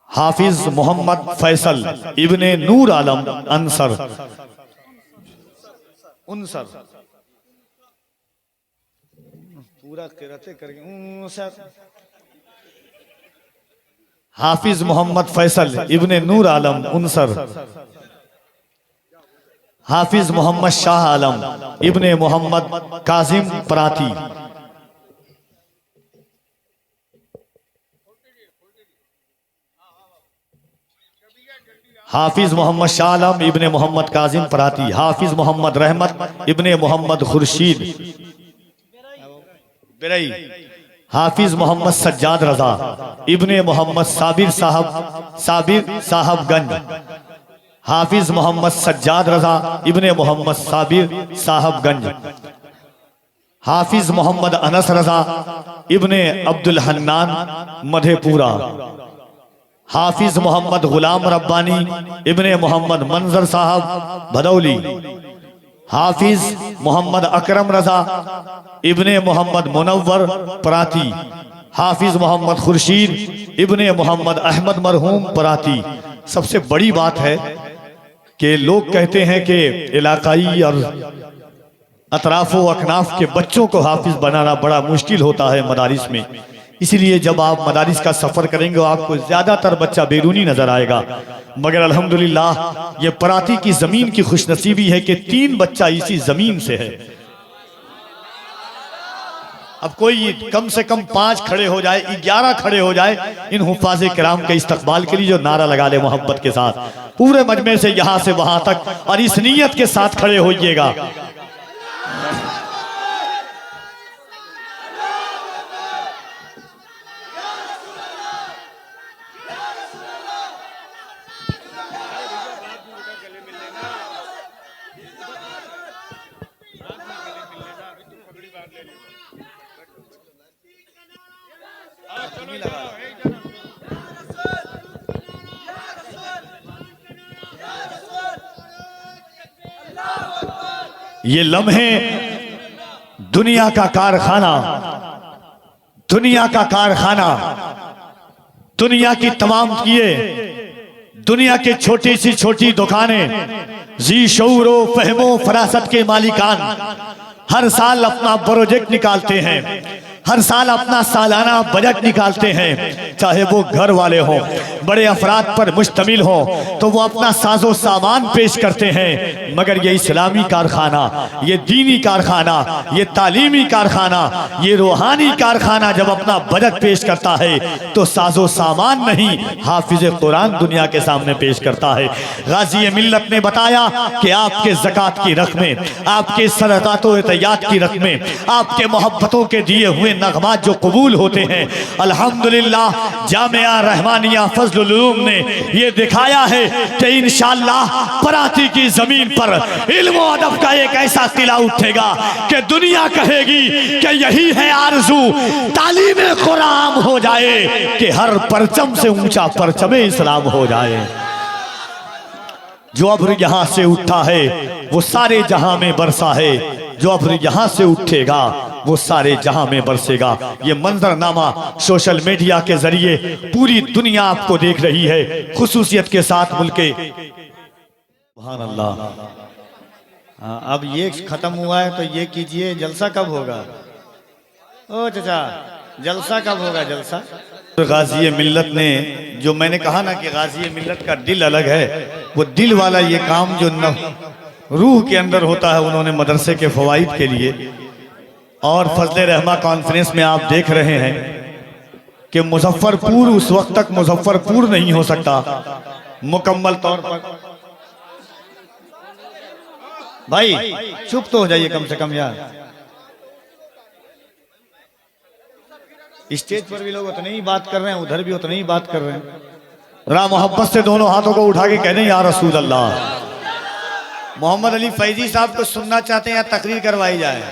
हाफिज मोहम्मद फैसल इब्ने नूर आलम अंसर उनसर पूरा किराते करके हाफिज मोहम्मद फैसल इब्ने नूर आलम उनसर, हाफिज मोहम्मद शाह आलम इब्ने मोहम्मद काजिम पराती, हाफिज मोहम्मद शाह आलम इब्ने मोहम्मद काजिम पराती, हाफिज मोहम्मद रहमत इब्ने मोहम्मद खुर्शीद बिरई, हाफिज मोहम्मद सज्जाद रजा इब्ने मोहम्मद साबिर साहबगंज, हाफिज मोहम्मद सज्जाद रजा इब्ने मोहम्मद साबिर साहबगंज, हाफिज मोहम्मद अनस रजा इब्ने अब्दुल हन्नान मधेपुरा, हाफिज मोहम्मद गुलाम रब्बानी इब्ने मोहम्मद मंजर साहब भदौली, हाफिज मोहम्मद अकरम रजा इब्ने मोहम्मद मुनव्वर पराती, हाफिज मोहम्मद खुर्शीद इब्ने मोहम्मद अहमद मरहूम पराती। सबसे बड़ी बात है कि लोग कहते हैं कि इलाकाई और अतराफो अकनाफ के बच्चों को हाफिज बनाना बड़ा मुश्किल होता है मदारिस में। इसलिए जब आप मदारिस का सफर करेंगे आपको ज्यादातर बच्चा बैरूनी नजर आएगा, मगर अल्हम्दुलिल्लाह ये पराती की जमीन की खुशनसीबी है कि 3 बच्चा इसी जमीन से है। अब कोई कम से कम 5 खड़े हो जाए, 11 खड़े हो जाए इन हुफाज़े किराम के इस्तकबाल के लिए जो नारा लगा ले मोहब्बत के साथ, पूरे मजमे से यहां से वहां तक, और इस नीयत के साथ खड़े होइएगा। ये लम्हे दुनिया का कारखाना, दुनिया का कारखाना, दुनिया की तमाम किए, दुनिया के छोटी सी छोटी दुकानें, जी शऊरो फहमो फरासत के मालिकान हर साल अपना प्रोजेक्ट निकालते हैं, हर साल अपना सालाना बजट निकालते हैं, चाहे वो घर वाले हों, बड़े अफराद पर मुश्तमिल हो, तो वो अपना साजो सामान पेश करते हैं। मगर ये इस्लामी कारखाना, ये दीनी कारखाना, ये तालीमी कारखाना, ये रूहानी कारखाना जब अपना बजट पेश करता है तो साजो सामान नहीं, हाफिज कुरान दुनिया के सामने पेश करता है। गाजी मिल्लत ने बताया कि आपके ज़कात की रकमें, आपके सदक़ात व तैयात की रकमें, आपके मोहब्बतों के दिए हुए नगमात जो कबूल होते हैं, अल्हम्दुलिल्लाह जामिया रहमानिया फजलुल उलूम ने ये दिखाया है कि इंशाअल्लाह पराती की जमीन पर इल्म व अदब का एक ऐसा किला उठेगा कि दुनिया कहेगी कि यही है आरज़ू, तालीम कुरान हो जाए कि हर परचम से ऊंचा परचम इस्लाम हो जाए। जो अब्र यहाँ से उठा है वो सारे जहां में बरसा है, जो अब्र यहाँ से उठेगा वो सारे जहां में बरसेगा। ये मंजरनामा सोशल मीडिया के जरिए पूरी दुनिया आपको देख रही है, खुसूसियत के साथ मुल्के। सुभान अल्लाह। अब ये खत्म हुआ है तो ये कीजिए, जलसा कब होगा? ओ चाचा, जलसा कब होगा? जलसा गाजी मिल्लत ने, जो मैंने कहा ना कि गाजी मिल्लत का दिल अलग है, वो दिल वाला ये काम जो रूह के अंदर होता है, उन्होंने मदरसे के फवाइद के लिए और फजले रहमा कॉन्फ्रेंस में आप देख रहे हैं कि मुजफ्फरपुर उस वक्त तक मुजफ्फरपुर नहीं हो सकता मुकम्मल तौर पर। भाई चुप तो हो जाइए कम से कम यार, स्टेज पर भी लोग उतने ही बात कर रहे हैं, उधर भी उतने ही बात कर रहे हैं। जरा मोहब्बत से दोनों हाथों को उठा के कहने या रसूल अल्लाह। मोहम्मद अली फैजी साहब को सुनना चाहते हैं या तकरीर करवाई जाए?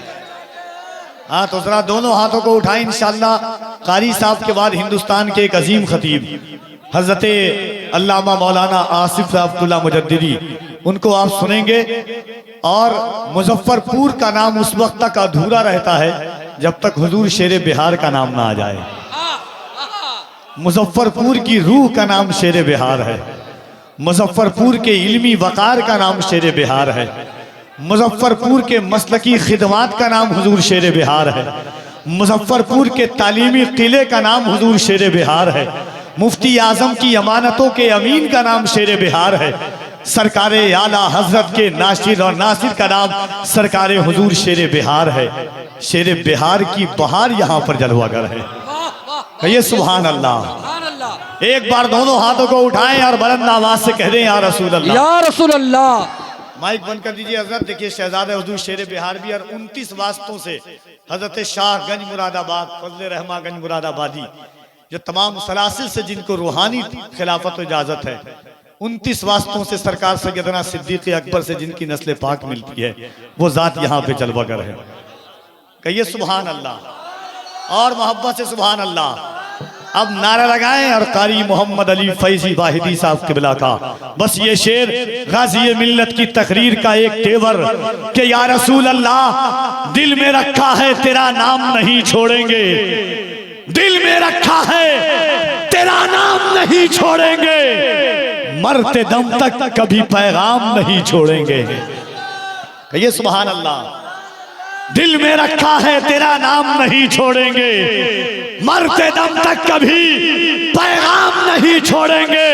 हाँ तो जरा दोनों हाथों को उठाएं इंशाअल्लाह। कारी साहब के बाद हिंदुस्तान के एक अजीम खतीब हजरत अल्लामा मौलाना आसिफ अब्दुल्ला मुजद्दिदी, उनको आप सुनेंगे। और मुजफ्फरपुर का नाम उस वक्त तक अधूरा रहता है जब तक हुजूर शेर बिहार का नाम ना आ जाए। मुजफ्फरपुर की रूह का नाम शेर बिहार है, मुजफ्फरपुर के इल्मी वकार का नाम शेर बिहार है, मुजफ्फरपुर के मसलकी खिदमात का नाम हुजूर शेर बिहार है, मुजफ्फरपुर के तालीमी किले का नाम हुजूर शेर बिहार है, मुफ्ती आजम की अमानतों के अमीन का नाम शेर बिहार है, सरकारे आला हजरत के नासिर और नासिर का नाम सरकारे हुजूर शेर बिहार है। शेर बिहार की बहार यहाँ पर जलवागर है। कहिए सुभान अल्लाह। एक बार दोनों हाथों को उठाएं और बुलंद आवाज से कह दें या रसूल अल्लाह, या रसूल अल्लाह। माइक बंद कर दीजिए हजरत। देखिए शहजादे हुजूर शेर बिहार भी और 29 वास्तों से हजरत शाहगंज मुरादाबाद फजल रहमागंज मुरादाबादी, जो तमाम सलासिल से जिनको रूहानी खिलाफत और इजाजत है, 29 वास्तों से सरकार सैयदना सिद्दीक अकबर से जिनकी नस्ल पाक मिलती है, वो जात यहाँ पे जलवागर है। कहिए सुभान अल्लाह और मोहब्बत से सुभान अल्लाह। अब नारा लगाएं और कारी मोहम्मद अली फैजी वाहिदी साहब किबला का बस ये शेर गाजी मिल्लत की तकरीर का एक तेवर कि या रसूल अल्लाह, दिल में रखा है तेरा नाम नहीं छोड़ेंगे, दिल में रखा है तेरा नाम नहीं छोड़ेंगे, मरते दम तक कभी पैगाम नहीं छोड़ेंगे। कहिए सुभान अल्लाह। दिल में रखा है तेरा नाम नहीं छोड़ेंगे, मरते दम तक कभी पैगाम नहीं छोड़ेंगे,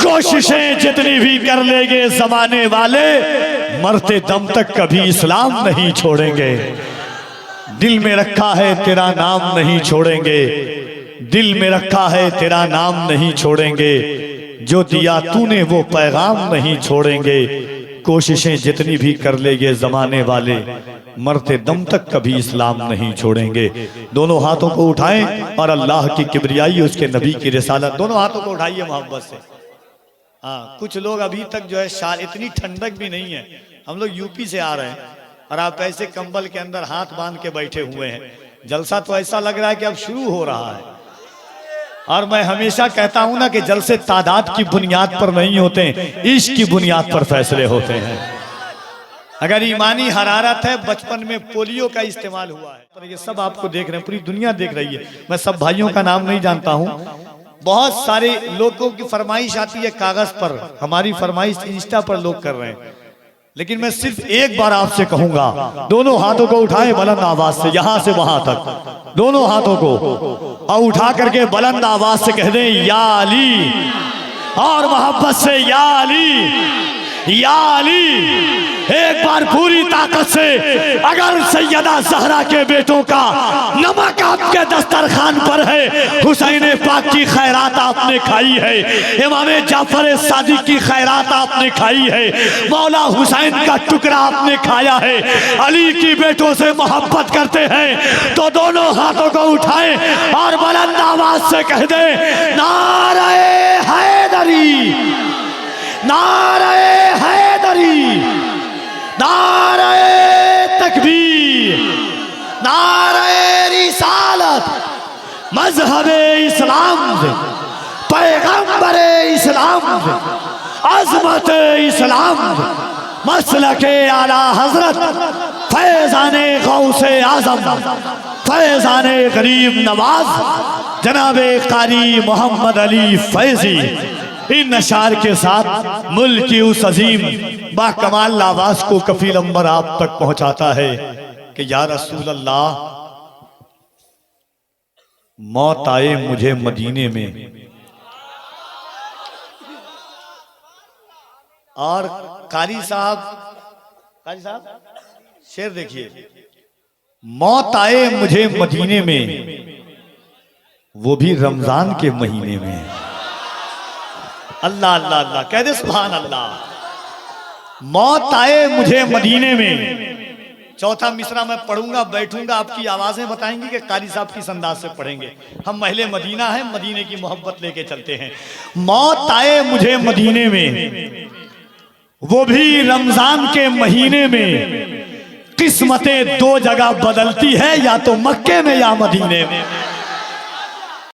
कोशिशें जितनी भी कर लेंगे जमाने वाले, मरते दम तक कभी इस्लाम नहीं छोड़ेंगे। दिल में रखा है तेरा नाम नहीं छोड़ेंगे, दिल में रखा है तेरा नाम नहीं छोड़ेंगे, जो दिया तूने वो पैगाम नहीं छोड़ेंगे, कोशिशें जितनी भी कर लेंगे जमाने वाले, मरते दम तक कभी इस्लाम नहीं छोड़ेंगे। दोनों हाथों को उठाएं और अल्लाह की किबरियाई, उसके नबी की रिसालत, दोनों हाथों को उठाइए मोहब्बत से। हाँ कुछ लोग अभी तक जो है शाल, इतनी ठंडक भी नहीं है, हम लोग यूपी से आ रहे हैं और आप ऐसे कंबल के अंदर हाथ बांध के बैठे हुए हैं। जलसा तो ऐसा लग रहा है कि अब शुरू हो रहा है। और मैं हमेशा कहता हूं ना कि जलसे तादाद की बुनियाद पर नहीं होते, इश्क की बुनियाद पर फैसले होते हैं। अगर ईमानी हरारत है, बचपन में पोलियो का इस्तेमाल हुआ है, तो ये सब आपको देख रहे हैं, पूरी दुनिया देख रही है। मैं सब भाइयों का नाम नहीं जानता हूं, बहुत सारे लोगों की फरमाइश आती है कागज पर, हमारी फरमाइश इंस्टा पर लोग कर रहे हैं, लेकिन मैं सिर्फ एक बार आपसे कहूंगा, दोनों हाथों को उठाएं बुलंद आवाज से, यहां से वहां तक दोनों हाथों को, और उठा करके बुलंद आवाज से कह दें या अली, और मोहब्बत से या अली, या अली। एक बार पूरी ताकत से, अगर सैयदा ज़हरा के बेटों का नमक आपके दस्तरखान पर है, हुसैन पाक की खैरात आपने खाई है, इमाम जाफर सादिक की खैरात आपने खाई है, मौला हुसैन का टुकड़ा आपने खाया है, अली की बेटों से मोहब्बत करते हैं तो दोनों हाथों को उठाएं और बुलंद आवाज से कह दें नारे हैदरी, नारे हैदरी, नारे तकबीर, नारे रिसालत, मजहबे इस्लाम से, पैगंबरे इस्लाम से, अजमत इस्लाम से, मसलके आला हजरत फैजाने गौसे आजम, फैजाने गरीब नवाज जनाबे कारी मोहम्मद अली फैजी, इन अशार के साथ मुल्क की उस अजीम बाकमाल आवाज को कफील अंबर आप तक पहुंचाता है कि या रसूल अल्लाह, मौत आए मुझे मदीने में। और कारी साहब शेर देखिए, मौत आए मुझे मदीने में, वो भी रमजान के महीने में। अल्लाह अल्लाह अल्लाह कह दे सुभान अल्लाह। मौत आए मुझे मदीने में। चौथा मिसरा मैं पढ़ूंगा, बैठूंगा, आपकी आवाजें बताएंगी कि कारी साहब किस अंदाज से पढ़ेंगे। हम महले मदीना हैं, मदीने की मोहब्बत लेके चलते हैं। मौत आए मुझे मदीने में, वो भी रमजान के महीने में। किस्मतें दो जगह बदलती है, या तो मक्के में या मदीने में।